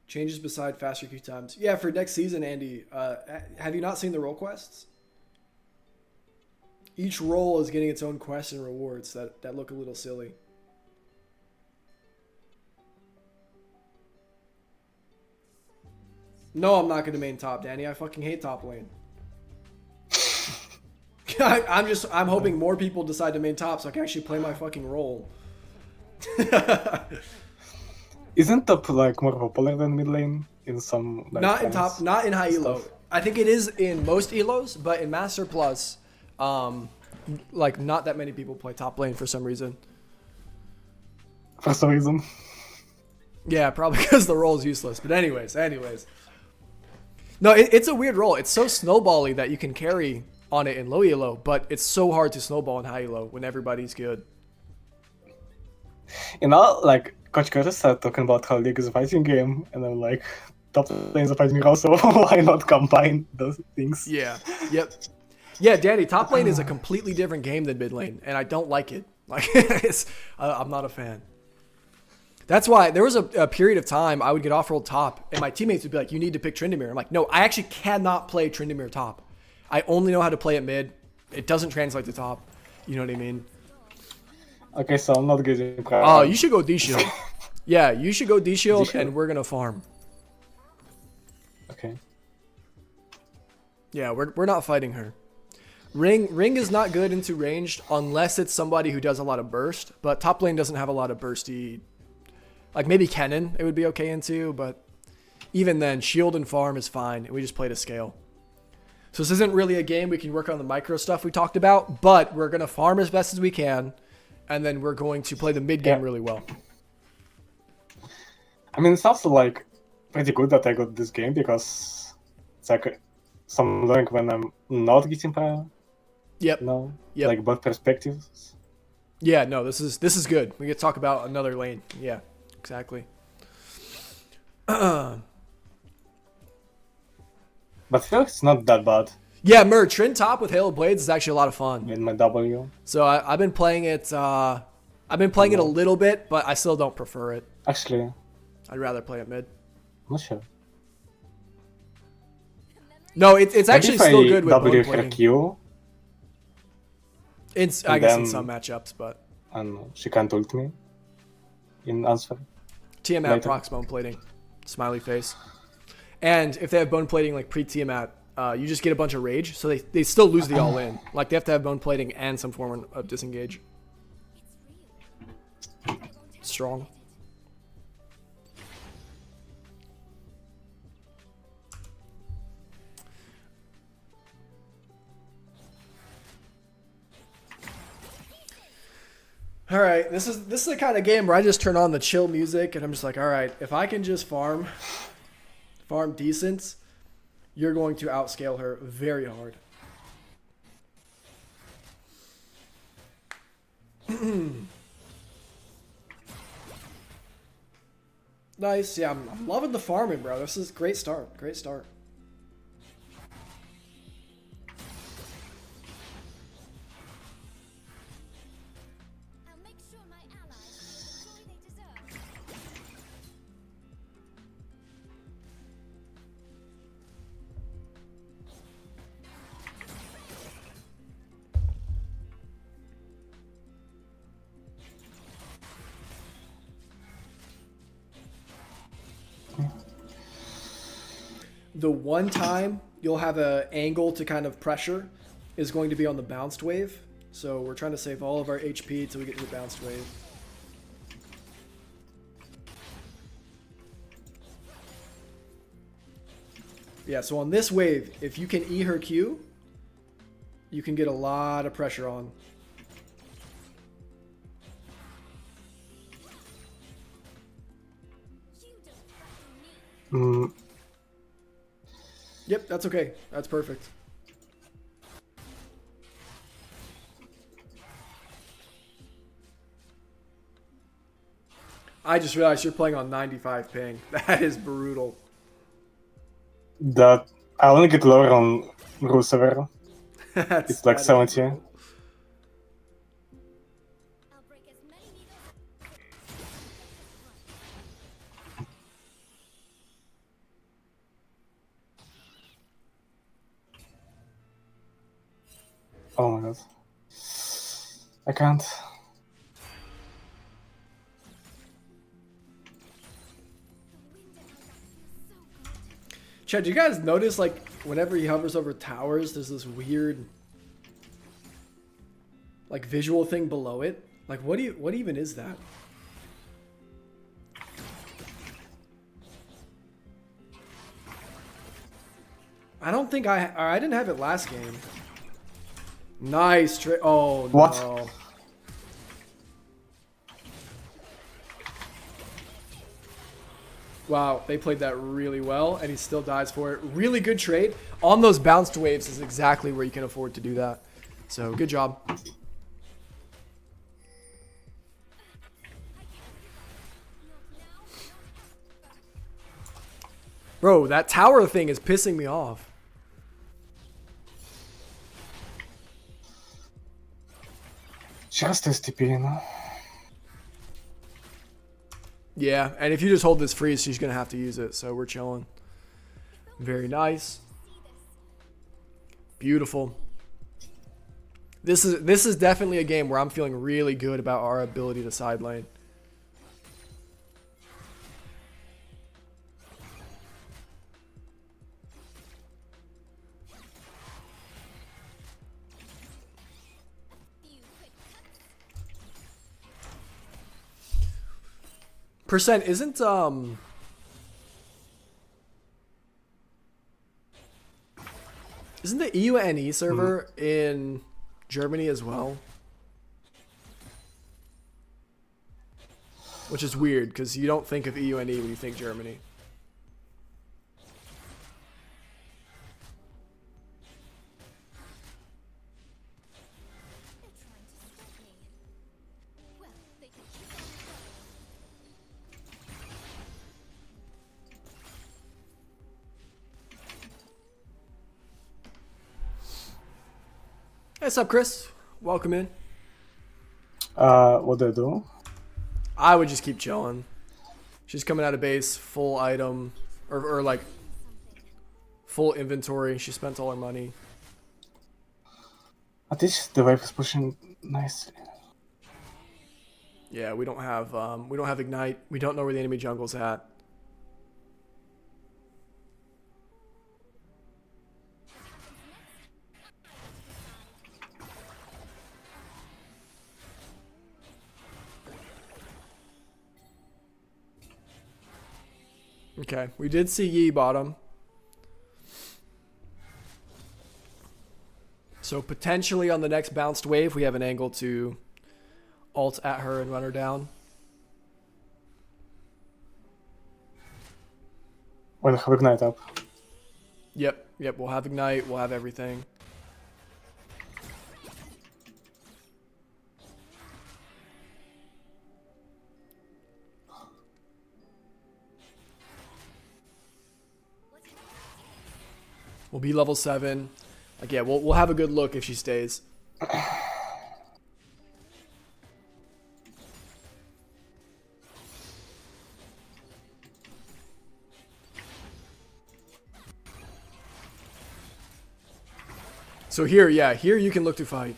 Changes beside faster queue times. Yeah, for next season, Andy. Have you not seen the role quests? Each role is getting its own quests and rewards that look a little silly. No, I'm not going to main top, Danny. I fucking hate top lane. I'm hoping more people decide to main top so I can actually play my fucking role. Isn't top like more popular than mid lane in some? Like, not in top, not in high elo. I think it is in most elos, but in Master Plus, like not that many people play top lane for some reason. For some reason. Yeah, probably because the role is useless. But anyways. No, it's a weird role. It's so snowbally that you can carry on it in low elo, but it's so hard to snowball in high elo when everybody's good. You know, like Coach Curtis started talking about how League is a fighting game, and I'm like, top lane is a fighting game also. Why not combine those things? Yeah. Yep. Yeah, Danny, top lane is a completely different game than mid lane, and I don't like it. Like, I'm not a fan. That's why there was a period of time I would get off-rolled top, and my teammates would be like, you need to pick Tryndamere. I'm like, no, I actually cannot play Tryndamere top. I only know how to play it mid. It doesn't translate to top. You know what I mean? Okay, so I'm not getting proud. Oh, you should go D-Shield. Yeah, you should go D-Shield, and we're going to farm. Okay. Yeah, we're not fighting her. Ring is not good into ranged unless it's somebody who does a lot of burst, but top lane doesn't have a lot of bursty. Like maybe Kennen it would be okay into, but even then, shield and farm is fine, and we just play to scale. So this isn't really a game we can work on the micro stuff we talked about, but we're going to farm as best as we can, and then we're going to play the mid game really well. I mean, it's also like pretty good that I got this game because it's like some learning when I'm not getting power. Yep. No. Yep. Like both perspectives. Yeah. No. This is good. We get to talk about another lane. Yeah. Exactly. But I feel like it's not that bad. Yeah, Trin top with Halo Blades is actually a lot of fun. In my W. So I've been playing it. I've been playing it a little bit, but I still don't prefer it. Actually, I'd rather play it mid. I'm not sure. No, it's actually Maybe if still I good with W bone her plating. Q, It's and I guess in then- some matchups, but I don't know, she can't ult me in answer. Tiamat Later. procs bone plating, smiley face. And if they have bone plating like pre-Tiamat, you just get a bunch of rage, so they still lose the all in. Like they have to have bone plating and some form of disengage. Strong. All right, this is the kind of game where I just turn on the chill music and I'm just like, all right, if I can just farm decent, you're going to outscale her very hard. Nice, yeah, I'm loving the farming, bro. This is a great start, great start. The one time you'll have an angle to kind of pressure is going to be on the bounced wave. So we're trying to save all of our HP until we get to the bounced wave. Yeah, so on this wave, if you can E her Q, you can get a lot of pressure on. Yep, that's okay. That's perfect. I just realized you're playing on 95 ping. That is brutal. That I only get lower on Rusever. It's like that is 70. brutal. Oh my god. I can't. Chad, do you guys notice, like, whenever he hovers over towers, there's this weird, like, visual thing below it? Like, what even is that? I don't think I didn't have it last game. Nice trick. Oh, What? no. Wow, they played that really well, and he still dies for it. Really good trade. On those bounced waves is exactly where you can afford to do that. So, good job. Bro, that tower thing is pissing me off. Just STP, you know? Yeah, and if you just hold this freeze, she's going to have to use it, so we're chilling. Very nice. Beautiful. This is definitely a game where I'm feeling really good about our ability to side lane. Percent isn't isn't the EUNE server in Germany as well? Which is weird because you don't think of EUNE when you think Germany. Hey, what's up, Chris? Welcome in. What do I do? I would just keep chilling. She's coming out of base, full item, or like Full inventory. She spent all her money. At least the wave is pushing nicely. Yeah, we don't have ignite. We don't know where the enemy jungle's at. Okay, we did see Yi bottom. So potentially on the next bounced wave, we have an angle to ult at her and run her down. We'll have ignite up. Yep, we'll have ignite, we'll have everything. We'll be level 7. Like, yeah, we'll have a good look if she stays. So here, yeah, here you can look to fight.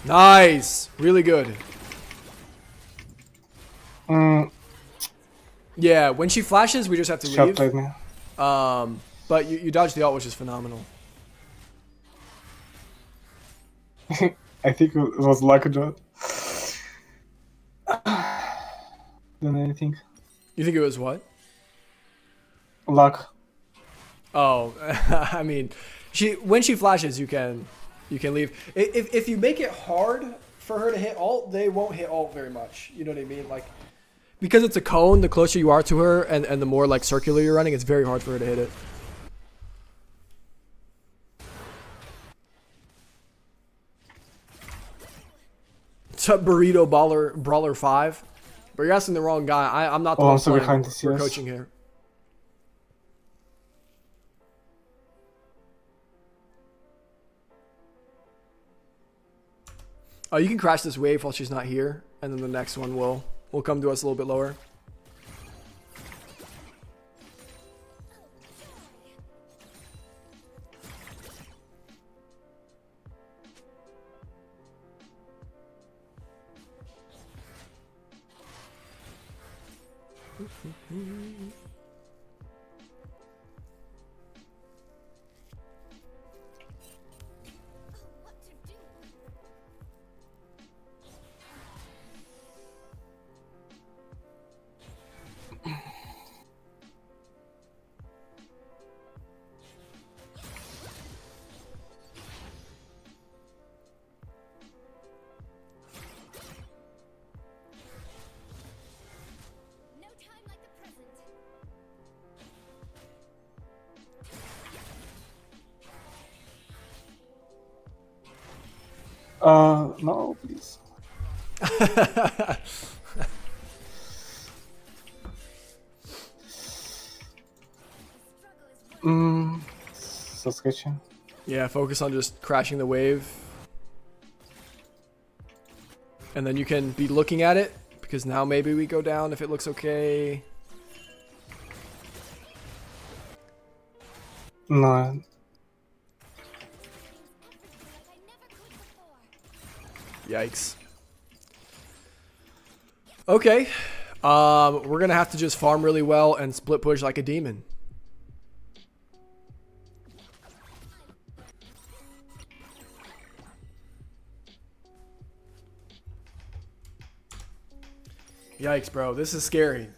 Nice! Really good. Yeah, when she flashes, we just have to Shot leave. played me. But you dodged the ult, which is phenomenal. I think it was luck draw. Than anything. You think it was what? Luck. Oh, I mean, when she flashes, you can leave. If you make it hard for her to hit ult, they won't hit ult very much. You know what I mean? Like, because it's a cone, the closer you are to her, and the more like circular you're running, it's very hard for her to hit it. What's up, Burrito Brawler 5? But you're asking the wrong guy. I'm not the one I'm so playing. behind this, We're yes. coaching here. Oh, you can crash this wave while she's not here, and then the next one will come to us a little bit lower. No, please. So sketchy. Yeah, focus on just crashing the wave. And then you can be looking at it, because now maybe we go down if it looks okay. No. Yikes. Okay. We're gonna have to just farm really well and split push like a demon. Yikes, bro. This is scary.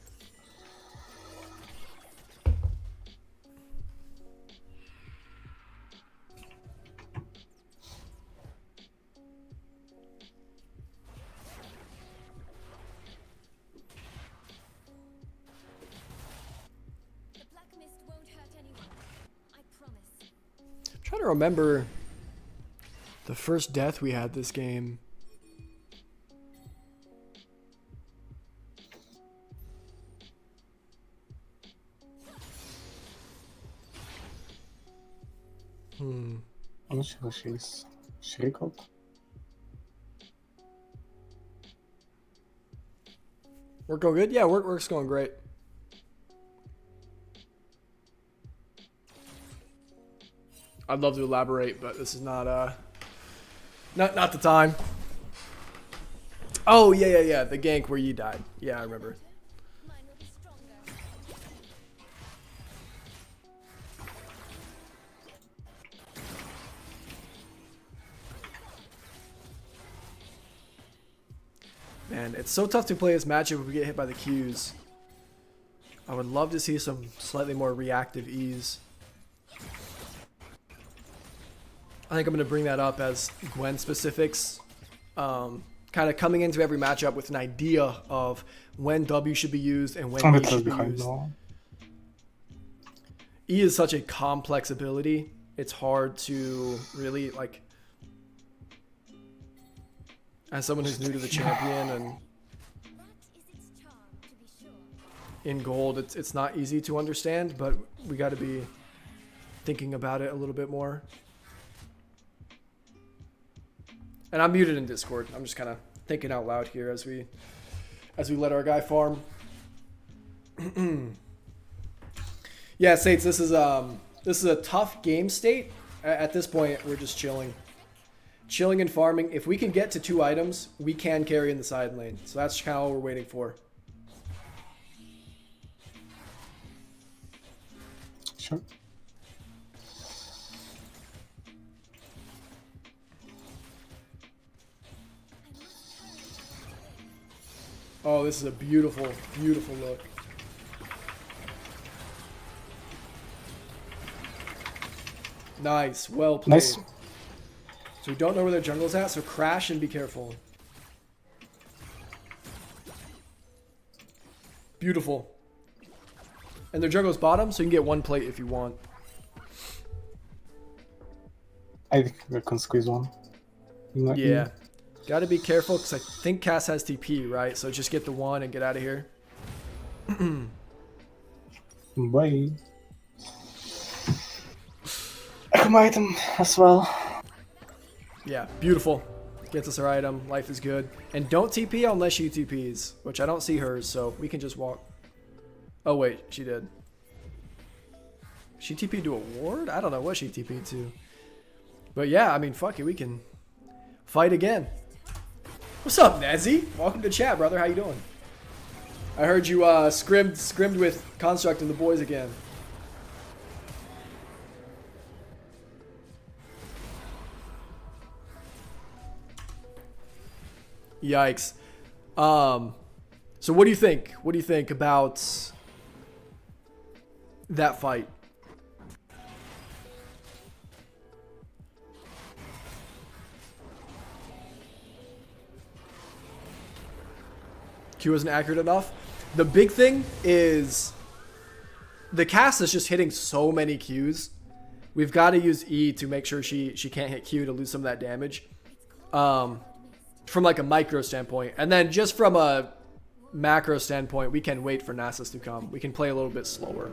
I'm trying to remember the first death we had this game. I'm not sure who she is. She recalled? Work going good? Yeah, work's going great. I'd love to elaborate, but this is not not the time. Oh yeah. The gank where you died. Yeah, I remember. Man, it's so tough to play this matchup if we get hit by the Qs. I would love to see some slightly more reactive E's. I think I'm going to bring that up as Gwen specifics. Kind of coming into every matchup with an idea of when W should be used and when E should be used. E is such a complex ability. It's hard to really, like, as someone who's new to the champion and in gold, it's not easy to understand, but we got to be thinking about it a little bit more. And I'm muted in Discord. I'm just kind of thinking out loud here as we let our guy farm. Yeah, Sates, this is a tough game state. At this point, we're just chilling and farming. If we can get to 2 items, we can carry in the side lane. So that's kind of all we're waiting for. Sure. Oh, this is a beautiful, beautiful look. Nice, well played. Nice. So we don't know where their jungle's at, so crash and be careful. Beautiful. And their jungle's bottom, so you can get 1 plate if you want. I think we can squeeze one. Yeah. Gotta be careful, because I think Cass has TP, right? So just get the 1 and get out of here. Bye. Item as well. Yeah, beautiful. Gets us our item. Life is good. And don't TP unless she TPs, which I don't see hers, so we can just walk. Oh, wait. She did. She TP'd to a ward? I don't know what she TP'd to. But yeah, I mean, fuck it. We can fight again. What's up, Nezzy? Welcome to chat, brother. How you doing? I heard you scrimmed with Construct and the boys again. Yikes. So what do you think? What do you think about that fight? Q isn't accurate enough. The big thing is the cast is just hitting so many Qs. We've got to use E to make sure she can't hit Q to lose some of that damage. From like a micro standpoint. And then just from a macro standpoint, we can wait for Nasus to come. We can play a little bit slower.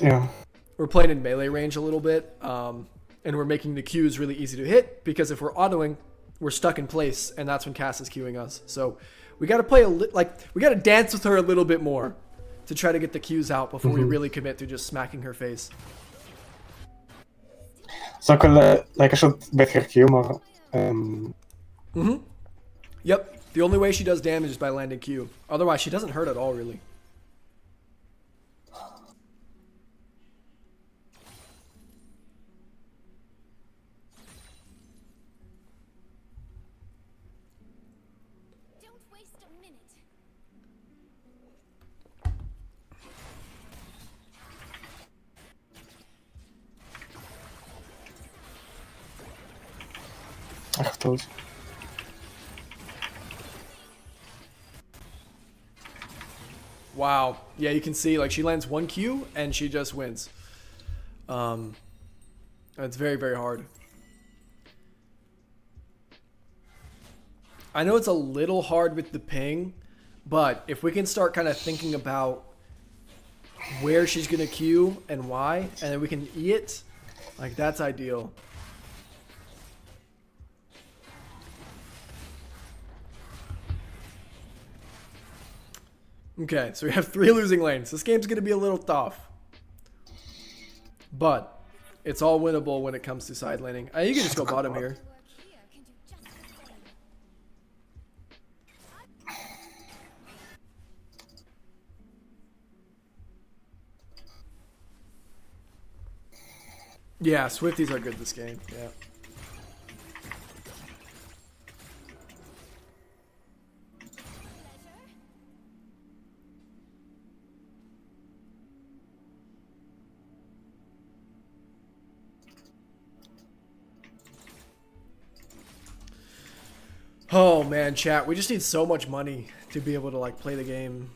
Yeah. We're playing in melee range a little bit. And we're making the Qs really easy to hit, because if we're autoing, we're stuck in place, and that's when Cass is queuing us. So we got to play we got to dance with her a little bit more to try to get the Qs out before we really commit to just smacking her face. So I should bet her Q more. Yep. The only way she does damage is by landing Q. Otherwise, she doesn't hurt at all, really. Don't waste a minute. I have told you. Wow. Yeah, you can see, like, she lands 1 Q and she just wins. It's very, very hard. I know it's a little hard with the ping, but if we can start kind of thinking about where she's going to Q and why, and then we can E it, like, that's ideal. Okay, so we have 3 losing lanes. This game's going to be a little tough. But It's all winnable when it comes to side laning. You can just go bottom here. Yeah, Swifties are good this game. Yeah. Oh man, chat, we just need so much money to be able to like play the game.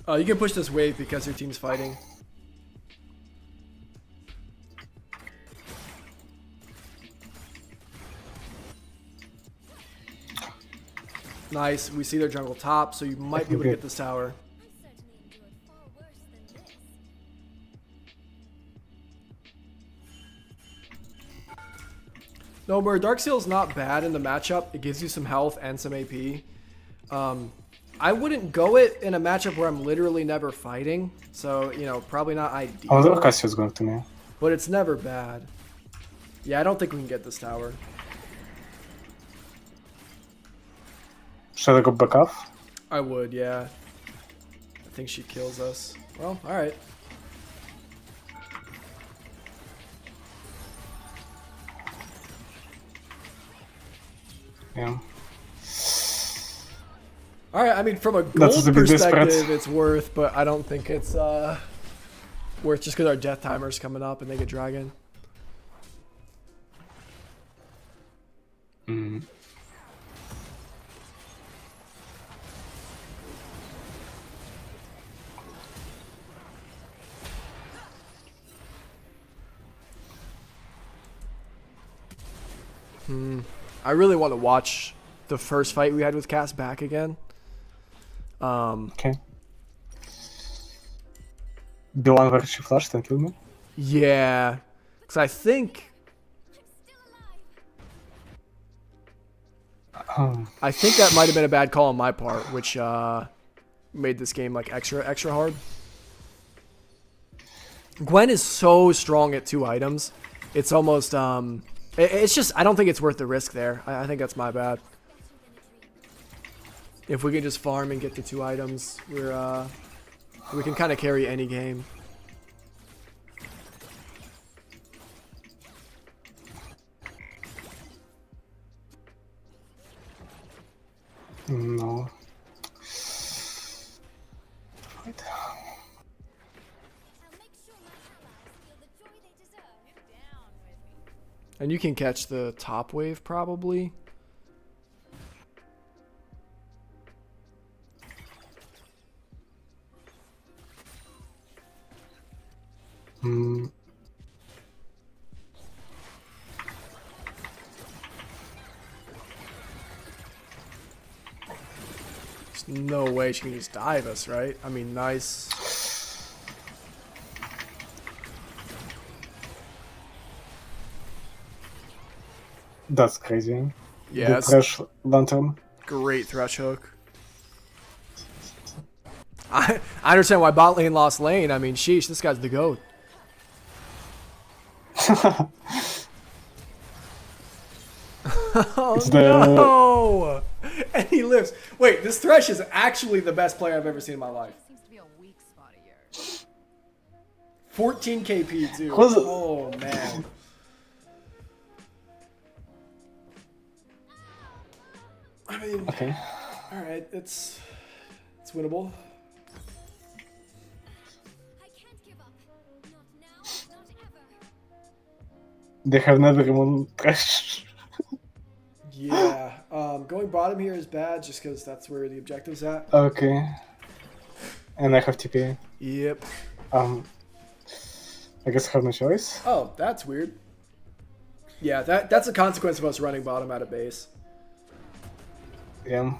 You can push this wave because your team's fighting. Nice, we see their jungle top, so you might be able to get this tower. No, but Darkseal's not bad in the matchup. It gives you some health and some AP. I wouldn't go it in a matchup where I'm literally never fighting. So, you know, probably not ideal. Oh, the Cassio is going to me. But it's never bad. Yeah, I don't think we can get this tower. Should I go back off? I would, yeah. I think she kills us. Well, alright. Yeah. Alright, I mean, from a gold perspective, it's worth, but I don't think it's worth just because our death timer's coming up and they get dragon. Mm. I really want to watch the first fight we had with Cass back again. Okay. The one where she flashed and killed me? Yeah. Because I think that might have been a bad call on my part, which made this game like extra hard. Gwen is so strong at 2 items. It's almost it's just I don't think it's worth the risk there. I think that's my bad. If we can just farm and get the 2 items, we can kind of carry any game. No. Wait. And you can catch the top wave probably. There's no way she can just dive us, right? I mean, nice. That's crazy. Yeah, the trash lantern. Great thresh hook. I understand why bot lane lost lane. I mean, sheesh, this guy's the GOAT. Oh no! And he lives. Wait, this Thresh is actually the best player I've ever seen in my life. 14 KP too. Oh man. I mean, Okay. All right, it's winnable. They have never removed trash. Yeah, going bottom here is bad just because that's where the objective's at. Okay. And I have TP. Yep. I guess I have no choice. Oh, that's weird. Yeah, that's a consequence of us running bottom out of base. Yeah.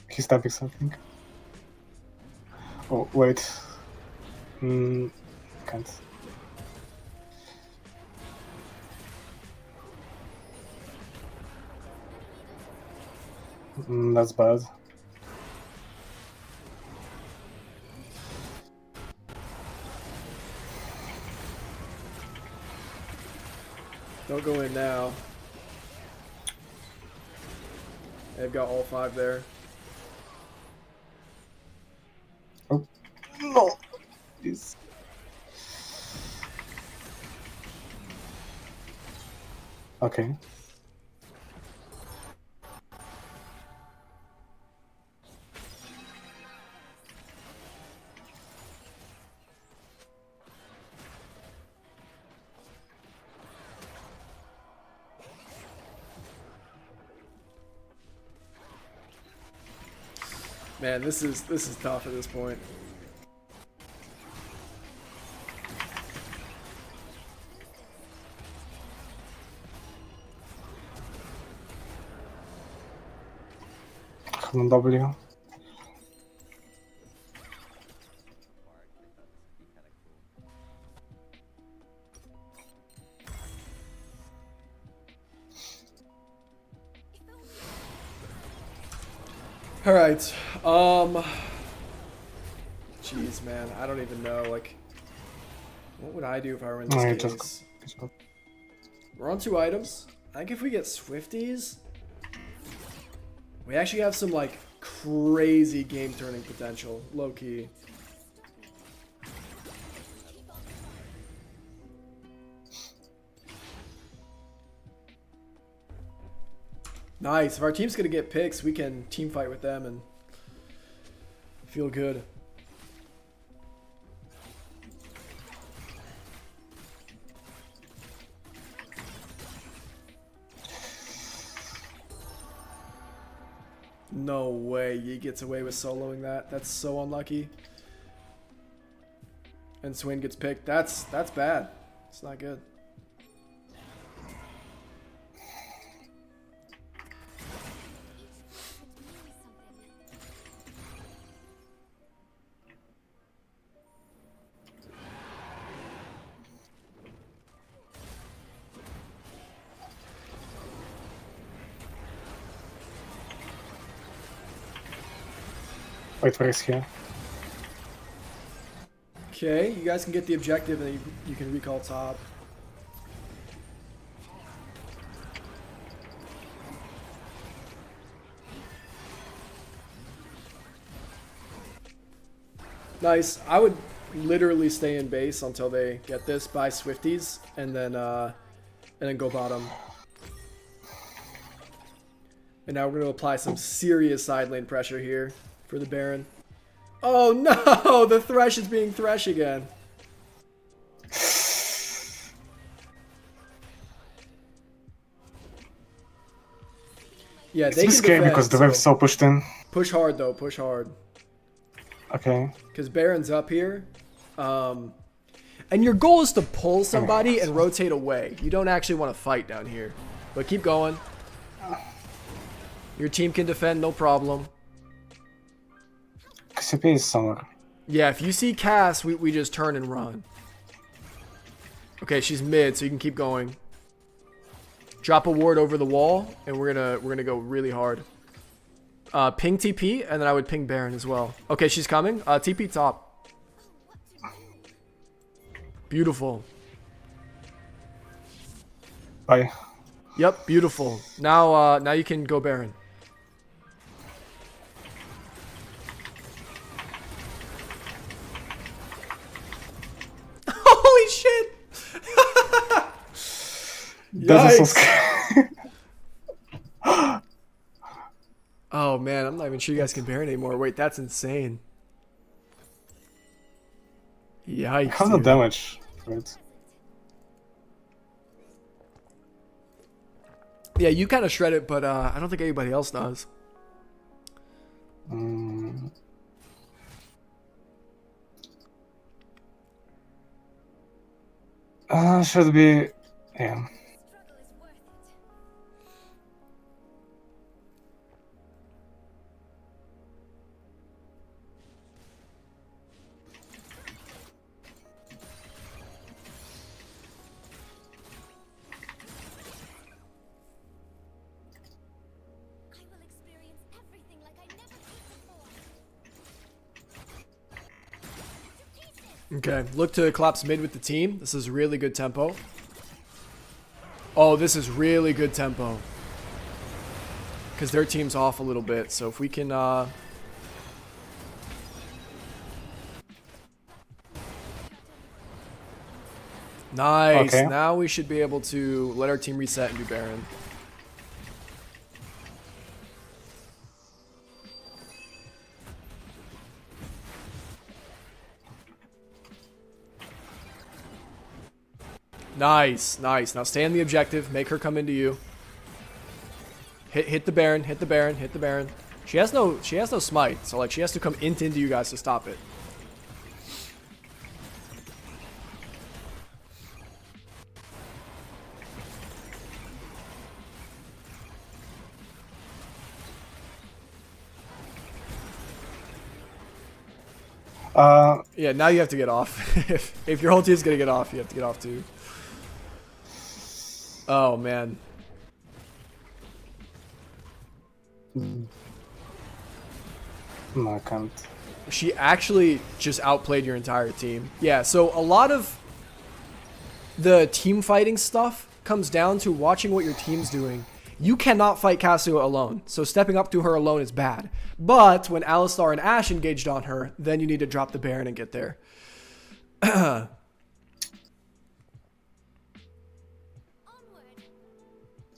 He's tapping something. Oh, wait. Can't. That's bad. Don't go in now. They've got all 5 there. Oh no! Please. Okay. Man, this is tough at this point. Come on, W. All right. Jeez, man, I don't even know. Like, what would I do if I were in this No, case? We're on 2 items. I think if we get Swifties, we actually have some like crazy game turning potential, low key. Nice. If our team's gonna get picks, we can team fight with them and feel good. No way he gets away with soloing that. That's so unlucky. And Swain gets picked. That's bad. It's not good. Wait, where is he? Okay, you guys can get the objective and you can recall top. Nice. I would literally stay in base until they get this, buy Swifties, and then go bottom. And now we're going to apply some serious side lane pressure here for the Baron. Oh no! The Thresh is being Thresh again. Yeah, they can scared defend, because the wave's so pushed in. Push hard though, push hard. Okay. Because Baron's up here. And your goal is to pull somebody and rotate away. You don't actually want to fight down here. But keep going. Your team can defend, no problem. KCP is somewhere. Yeah, if you see Cass, we just turn and run. Okay, she's mid, so you can keep going. Drop a ward over the wall, and we're gonna go really hard. Ping TP, and then I would ping Baron as well. Okay, she's coming. TP top. Beautiful. Bye. Yep, beautiful. Now you can go Baron. Holy shit! That's so Yikes. scary. Oh man, I'm not even sure you guys can Baron anymore. Wait, that's insane. Yikes. How's the Dude. damage? Right. Yeah, you kind of shred it, but I don't think anybody else does. Should be... Yeah. Okay, look to collapse mid with the team. This is really good tempo. Oh, this is really good tempo. Because their team's off a little bit. So if we can... Nice. Okay. Now we should be able to let our team reset and do Baron. Nice, nice. Now stay on the objective. Make her come into you. Hit the Baron. Hit the Baron. Hit the Baron. She has no smite, so like she has to come into you guys to stop it. Yeah, now you have to get off. if your whole team's gonna get off, you have to get off too. Oh man. No, I can't. She actually just outplayed your entire team. Yeah, so a lot of the team fighting stuff comes down to watching what your team's doing. You cannot fight Cassio alone, so stepping up to her alone is bad. But when Alistar and Ashe engaged on her, then you need to drop the Baron and get there.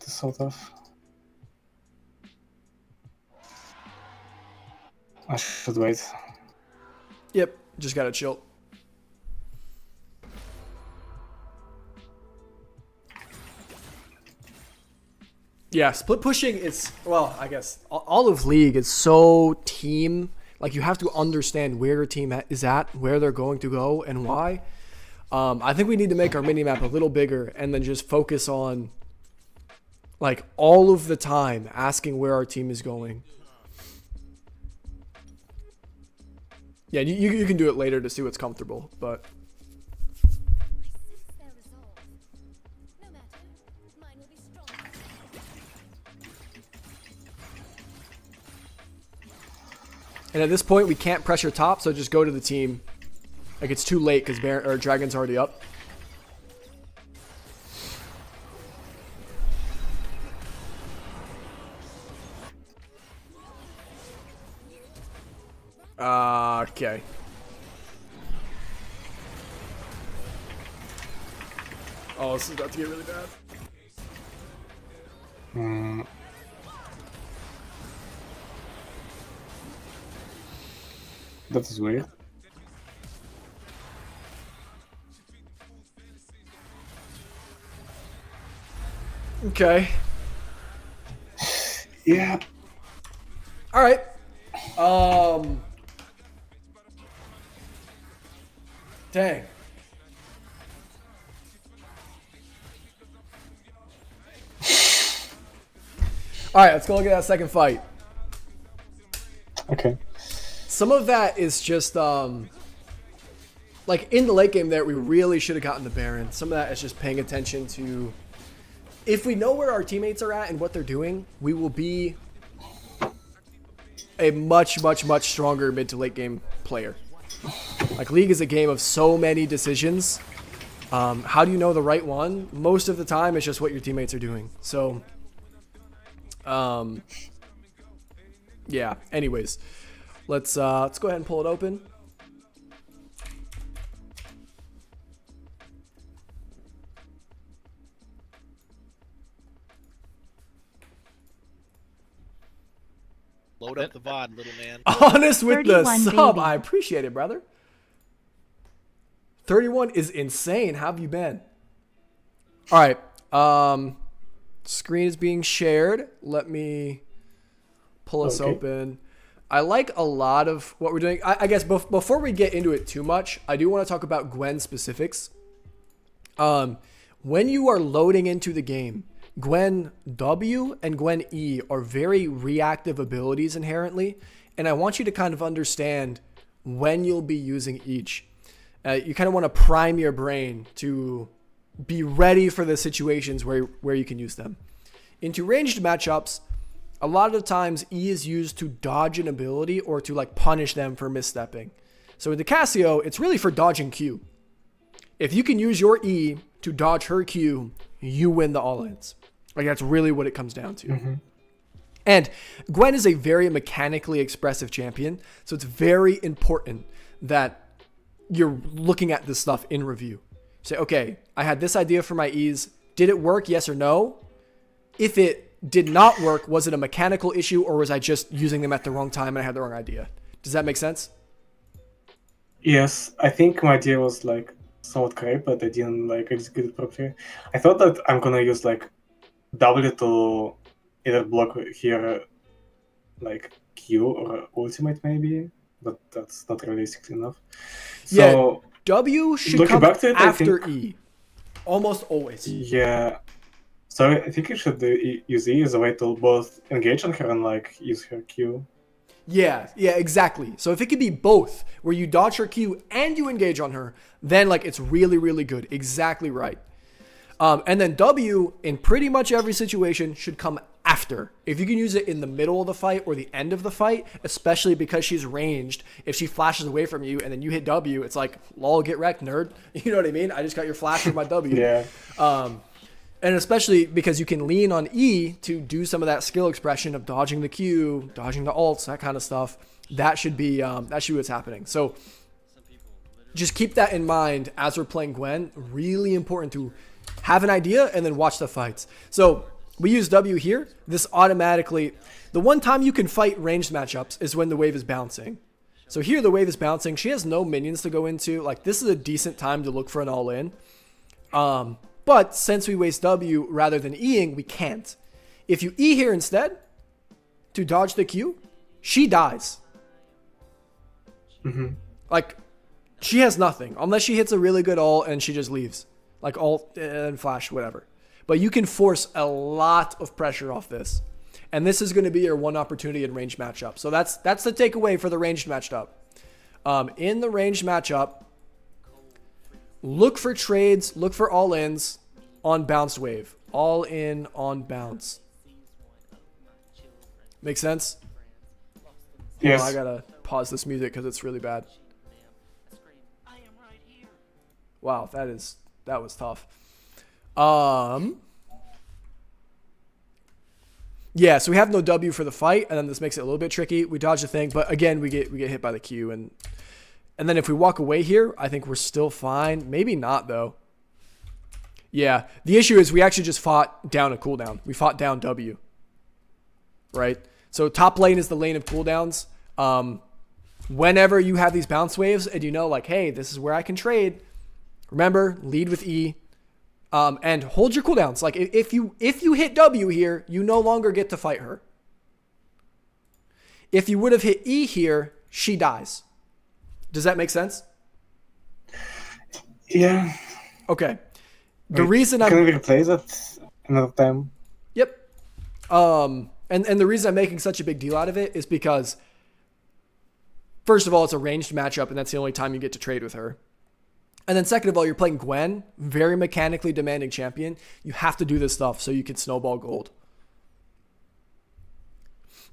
Sort of. I should wait. Yep, just gotta chill. Yeah, split pushing is, well, I guess all of League is so team. Like, you have to understand where your team is at, where they're going to go, and why. I think we need to make our minimap a little bigger and then just focus on, like, all of the time asking where our team is going. Yeah, you can do it later to see what's comfortable, but... And at this point, we can't pressure top, so just go to the team. Like, it's too late because Dragon's already up. Okay. Oh, this is about to get really bad. That is weird. Okay. Yeah. All right. Dang. All right, let's go look at that second fight. Okay. Some of that is just like in the late game there, we really should have gotten the Baron. Some of that is just paying attention to, if we know where our teammates are at and what they're doing, we will be a much, much, much stronger mid to late game player. Like, League is a game of so many decisions. How do you know the right one? Most of the time, it's just what your teammates are doing. So, yeah. Anyways, let's go ahead and pull it open. Load up the VOD, little man. Honest with the 31, sub. baby. I appreciate it, brother. 31 is insane. How have you been? All right. Screen is being shared. Let me pull us open. I like a lot of what we're doing. I guess before we get into it too much, I do want to talk about Gwen specifics. When you are loading into the game, Gwen W and Gwen E are very reactive abilities inherently, and I want you to kind of understand when you'll be using each. You kind of want to prime your brain to be ready for the situations where you can use them. Into ranged matchups, a lot of the times E is used to dodge an ability or to like punish them for misstepping. So in the Casio, it's really for dodging Q. If you can use your E to dodge her Q, you win the all-ins. Like, that's really what it comes down to. And Gwen is a very mechanically expressive champion, so it's very important that you're looking at this stuff in review. Say, okay, I had this idea for my E's. Did it work, yes or no? If it did not work, was it a mechanical issue, or was I just using them at the wrong time and I had the wrong idea? Does that make sense? Yes, I think my idea was like somewhat correct, but I didn't like execute it properly. I thought that I'm gonna use like W to either block here like Q or ultimate maybe, but that's not realistic enough. So Yeah, W should looking come back to it, after I think, E. Almost always. yeah. So I think you should use E as a way to both engage on her and like use her Q. Yeah, exactly. So if it could be both, where you dodge her Q and you engage on her, then like it's really, really good. Exactly right. And then W, in pretty much every situation, should come after. If you can use it in the middle of the fight or the end of the fight, especially because she's ranged, if she flashes away from you and then you hit W, it's like, lol, get wrecked, nerd. You know what I mean? I just got your flash with my W. Yeah. And especially because you can lean on E to do some of that skill expression of dodging the Q, dodging the ults, that kind of stuff. That should be what's happening. So just keep that in mind as we're playing Gwen. Really important to have an idea and then watch the fights. So we use W here. This automatically, the one time you can fight ranged matchups is when the wave is bouncing. So here the wave is bouncing. She has no minions to go into. Like, this is a decent time to look for an all-in. But since we waste W rather than Eing, we can't. If you E here instead to dodge the Q, she dies. Like, she has nothing unless she hits a really good ult and she just leaves. Like ult and flash, whatever. But you can force a lot of pressure off this. And this is going to be your one opportunity in ranged matchup. So that's the takeaway for the ranged matchup. In the ranged matchup, look for trades, look for all-ins on bounced wave. All in on bounce. Make sense? Yes. Oh, I gotta pause this music because it's really bad. Wow, that was tough. Yeah, so we have no W for the fight, and then this makes it a little bit tricky. We dodge the thing, but again, we get hit by the Q, and then if we walk away here, I think we're still fine. Maybe not though. Yeah, the issue is we actually just fought down a cooldown. We fought down W. Right? So top lane is the lane of cooldowns. Whenever you have these bounce waves and you know like, hey, this is where I can trade, remember, lead with E. And hold your cooldowns. Like if you hit W here, you no longer get to fight her. If you would have hit E here, she dies. Does that make sense? Yeah. Okay. The reason Can we replace that another time? Yep. And the reason I'm making such a big deal out of it is because, first of all, it's a ranged matchup, and that's the only time you get to trade with her. And then second of all, you're playing Gwen, very mechanically demanding champion. You have to do this stuff so you can snowball gold.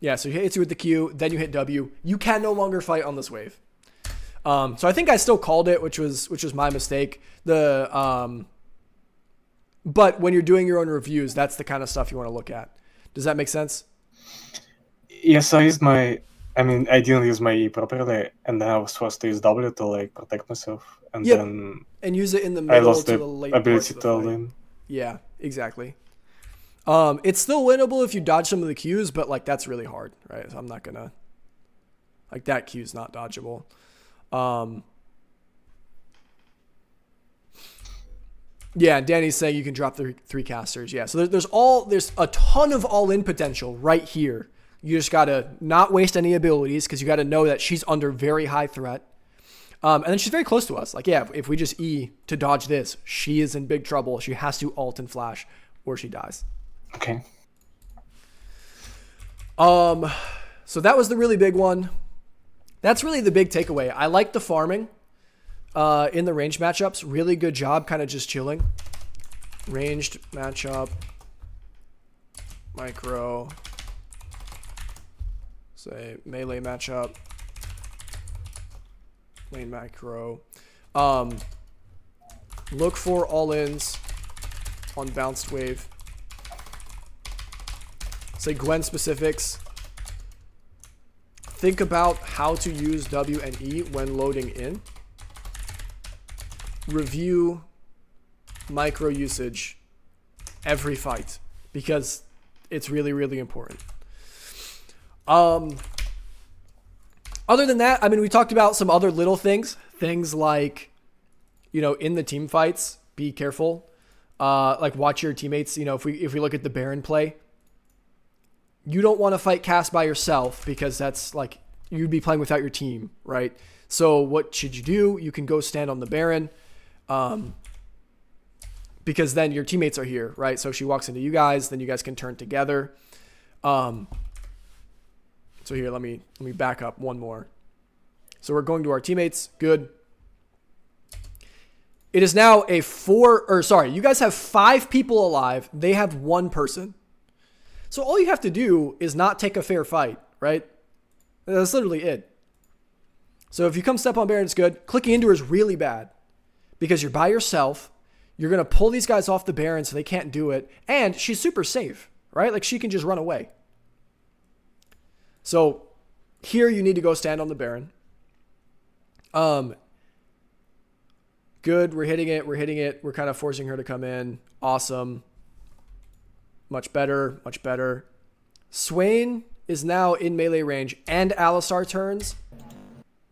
Yeah, so he hits you with the Q, then you hit W. You can no longer fight on this wave. So I think I still called it, which was my mistake. But when you're doing your own reviews, that's the kind of stuff you want to look at. Does that make sense? Yes, I didn't use my E properly, and then I was forced to use W to like protect myself, and then and use it in the I middle lost to the the late ability parts to of the fight. lean. Yeah, exactly. It's still winnable if you dodge some of the Qs, but like that's really hard, right? So I'm not gonna like that Q's not dodgeable. Yeah, Danny's saying you can drop the three casters. Yeah, so there's a ton of all-in potential right here. You just gotta not waste any abilities because you gotta know that she's under very high threat. And then she's very close to us. Like, yeah, if we just E to dodge this, she is in big trouble. She has to ult and flash or she dies. Okay. So that was the really big one. That's really the big takeaway. I like the farming in the ranged matchups. Really good job kind of just chilling. Ranged matchup. Micro. Say melee matchup. lane macro. Look for all-ins on bounced wave. Say Gwen specifics. Think about how to use W and E when loading in. Review micro usage every fight because it's really, really important. Other than that, I mean, we talked about some other little things like, you know, in the team fights, be careful. Like watch your teammates. You know, if we look at the Baron play, you don't want to fight Cass by yourself because that's like you'd be playing without your team, right? So what should you do? You can go stand on the Baron, because then your teammates are here, right? So if she walks into you guys, then you guys can turn together. So here, let me back up one more. So we're going to our teammates. Good. It is now you guys have 5 people alive. They have 1 person. So all you have to do is not take a fair fight, right? That's literally it. So if you come step on Baron, it's good. Clicking into her is really bad because you're by yourself. You're going to pull these guys off the Baron so they can't do it. And she's super safe, right? Like she can just run away. So here you need to go stand on the Baron. Good. We're hitting it. We're kind of forcing her to come in. Awesome. Much better. Much better. Swain is now in melee range and Alistar turns.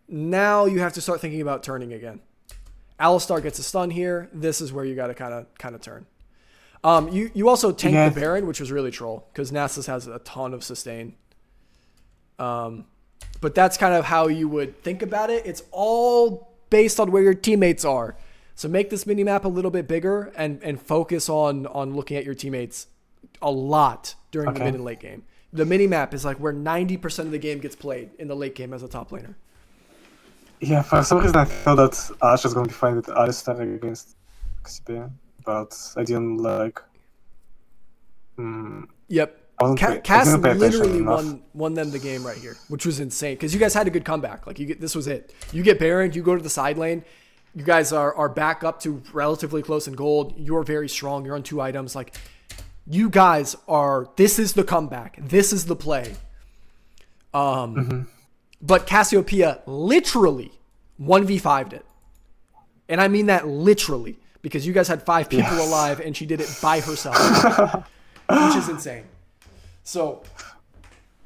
Now you have to start thinking about turning again. Alistar gets a stun here. This is where you got to kind of turn. You also tanked the Baron, which was really troll because Nasus has a ton of sustain. But that's kind of how you would think about it. It's all based on where your teammates are. So make this mini map a little bit bigger and focus on looking at your teammates a lot during the mid and late game. The mini map is like where 90% of the game gets played in the late game as a top laner. Yeah, for some reason I thought that Ash was going to be fine with Alistar against XP, but I didn't like. Yep. Cass literally won them the game right here, which was insane because you guys had a good comeback. Like this was it. You get Baron, you go to the side lane. You guys are back up to relatively close in gold. You're very strong. You're on 2 items. Like you guys are. This is the comeback. This is the play. But Cassiopeia literally 1v5'd it, and I mean that literally because you guys had 5 people alive and she did it by herself, which is insane. So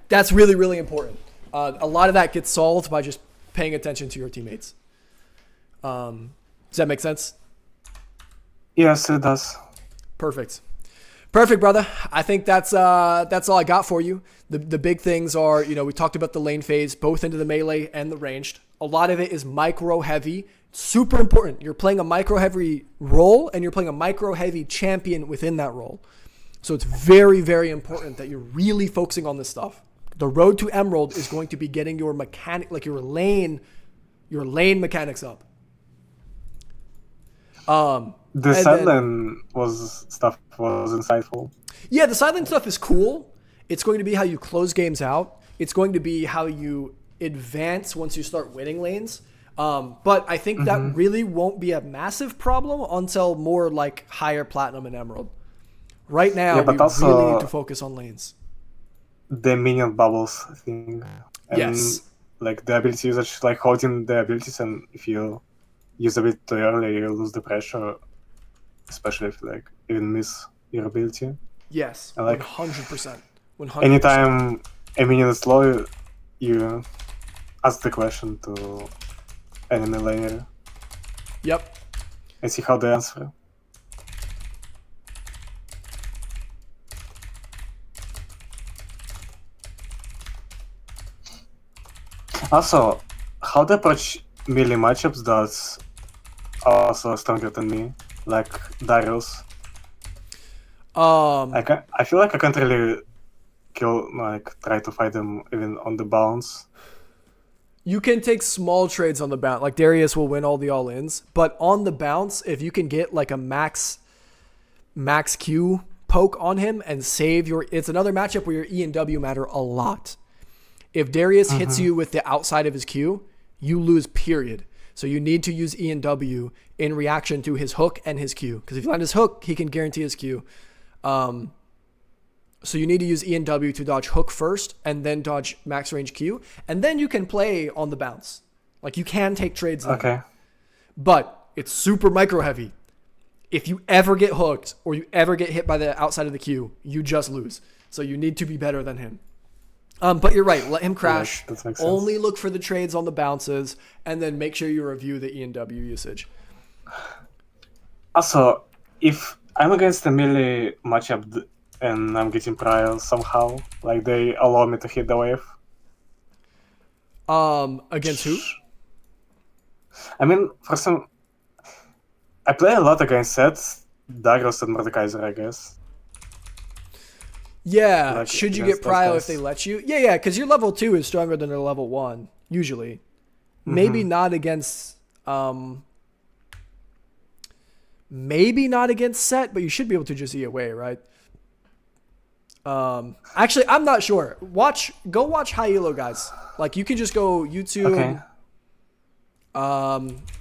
that's really, really important. A lot of that gets solved by just paying attention to your teammates. Does that make sense? Yes, it does. Perfect, brother. I think that's all I got for you. The big things are, you know, we talked about the lane phase, both into the melee and the ranged. A lot of it is micro heavy. Super important. You're playing a micro heavy role and you're playing a micro heavy champion within that role. So it's very, very important that you're really focusing on this stuff. The road to Emerald is going to be getting your your lane mechanics up. The sideline stuff was insightful. Yeah, the sideline stuff is cool. It's going to be how you close games out. It's going to be how you advance once you start winning lanes. But I think that really won't be a massive problem until more like higher platinum and emerald. Right now, you really need to focus on lanes. The minion bubbles thing. And yes. Like the ability usage, like holding the abilities, and if you use a bit too early, you lose the pressure, especially if you like even miss your ability. Yes, and, like 100%. Anytime a minion is low, you ask the question to enemy laner. Yep. And see how they answer. Also, how to approach melee matchups that's also stronger than me, like Darius. I feel like I can't really try to fight them even on the bounce. You can take small trades on the bounce. Like Darius will win all the all-ins, but on the bounce, if you can get like a max Q poke on him and save it's another matchup where your E and W matter a lot. If Darius hits you with the outside of his Q, you lose, period. So you need to use E and W in reaction to his hook and his Q. Because if you land his hook, he can guarantee his Q. So you need to use E and W to dodge hook first and then dodge max range Q. And then you can play on the bounce. Like you can take trades then. Okay. But it's super micro heavy. If you ever get hooked or you ever get hit by the outside of the Q, you just lose. So you need to be better than him. But you're right. Let him crash. That makes sense. Only look for the trades on the bounces and then make sure you review the E and W usage. Also, if I'm against a melee matchup and I'm getting prior somehow, like they allow me to hit the wave. Against who? I mean, I play a lot against sets, Darius and Mordekaiser, I guess. Yeah, Like, should you against get prio those if they guys. let you? Yeah, because your level 2 is stronger than your level 1, usually. Maybe not against set, but you should be able to just E away, right? Actually, I'm not sure. Go watch high elo guys. Like you can just go YouTube. Okay.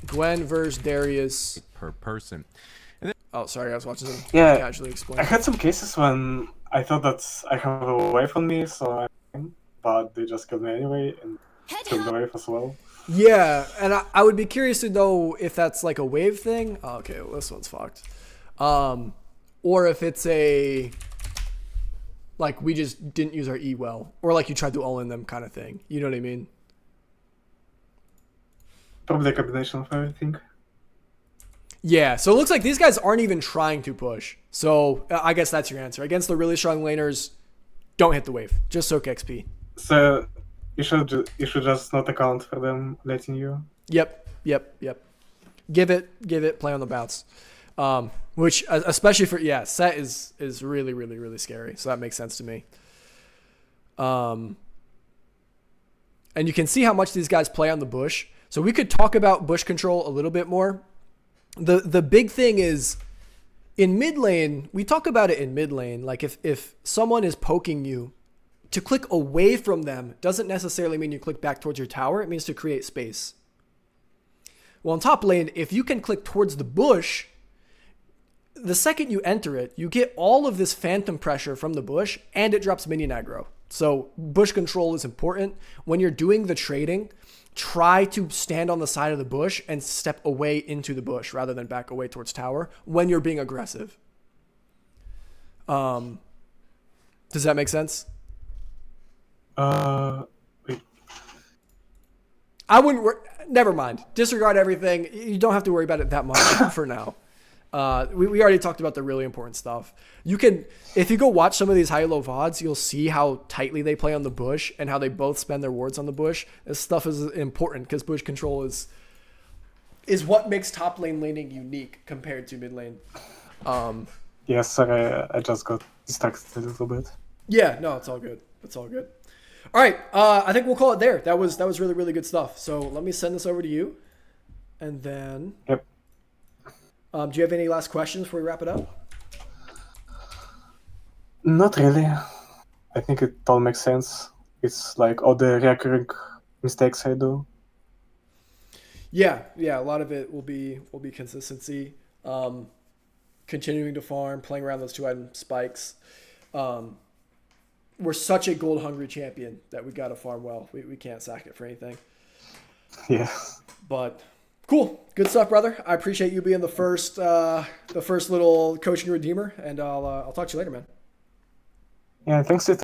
Gwen versus Darius. per person. Oh, sorry, I was watching them Yeah, casually explain. I had some cases when I thought that I have a wave on me, but they just killed me anyway and took the wave as well. Yeah, and I would be curious to know if that's like a wave thing. Oh, okay, well, this one's fucked. Or if it's like we just didn't use our E well, or like you tried to all in them kind of thing. You know what I mean? Probably a combination of everything. Yeah, so it looks like these guys aren't even trying to push. So I guess that's your answer. Against the really strong laners, don't hit the wave. Just soak XP. So you should just not account for them letting you. Yep. Give it, play on the bounce. Which, especially for, set is really, really, really scary. So that makes sense to me. And you can see how much these guys play on the bush. So we could talk about bush control a little bit more. The big thing is in mid lane, we talk about it in mid lane. Like if someone is poking you, to click away from them doesn't necessarily mean you click back towards your tower. It means to create space. Well, in top lane, if you can click towards the bush, the second you enter it, you get all of this phantom pressure from the bush and it drops minion aggro. So bush control is important. When you're doing the trading, try to stand on the side of the bush and step away into the bush rather than back away towards tower when you're being aggressive. Does that make sense? Wait. I wouldn't. Never mind. Disregard everything. You don't have to worry about it that much for now. We already talked about the really important stuff. You can, if you go watch some of these high-low VODs, you'll see how tightly they play on the bush and how they both spend their wards on the bush. This stuff is important because bush control is what makes top lane laning unique compared to mid lane. Yes, sorry, I just got distracted a little bit. Yeah, no, it's all good. It's all good. All right, I think we'll call it there. That was really, really good stuff. So let me send this over to you, and then. Yep. Do you have any last questions before we wrap it up? Not really. I think it all makes sense. It's like all the recurring mistakes I do. Yeah. A lot of it will be consistency, continuing to farm, playing around those 2-item spikes. We're such a gold hungry champion that we got to farm well. We can't sack it for anything. Yeah. But cool, good stuff, brother. I appreciate you being the first little coaching redeemer, and I'll talk to you later, man. Yeah, thanks to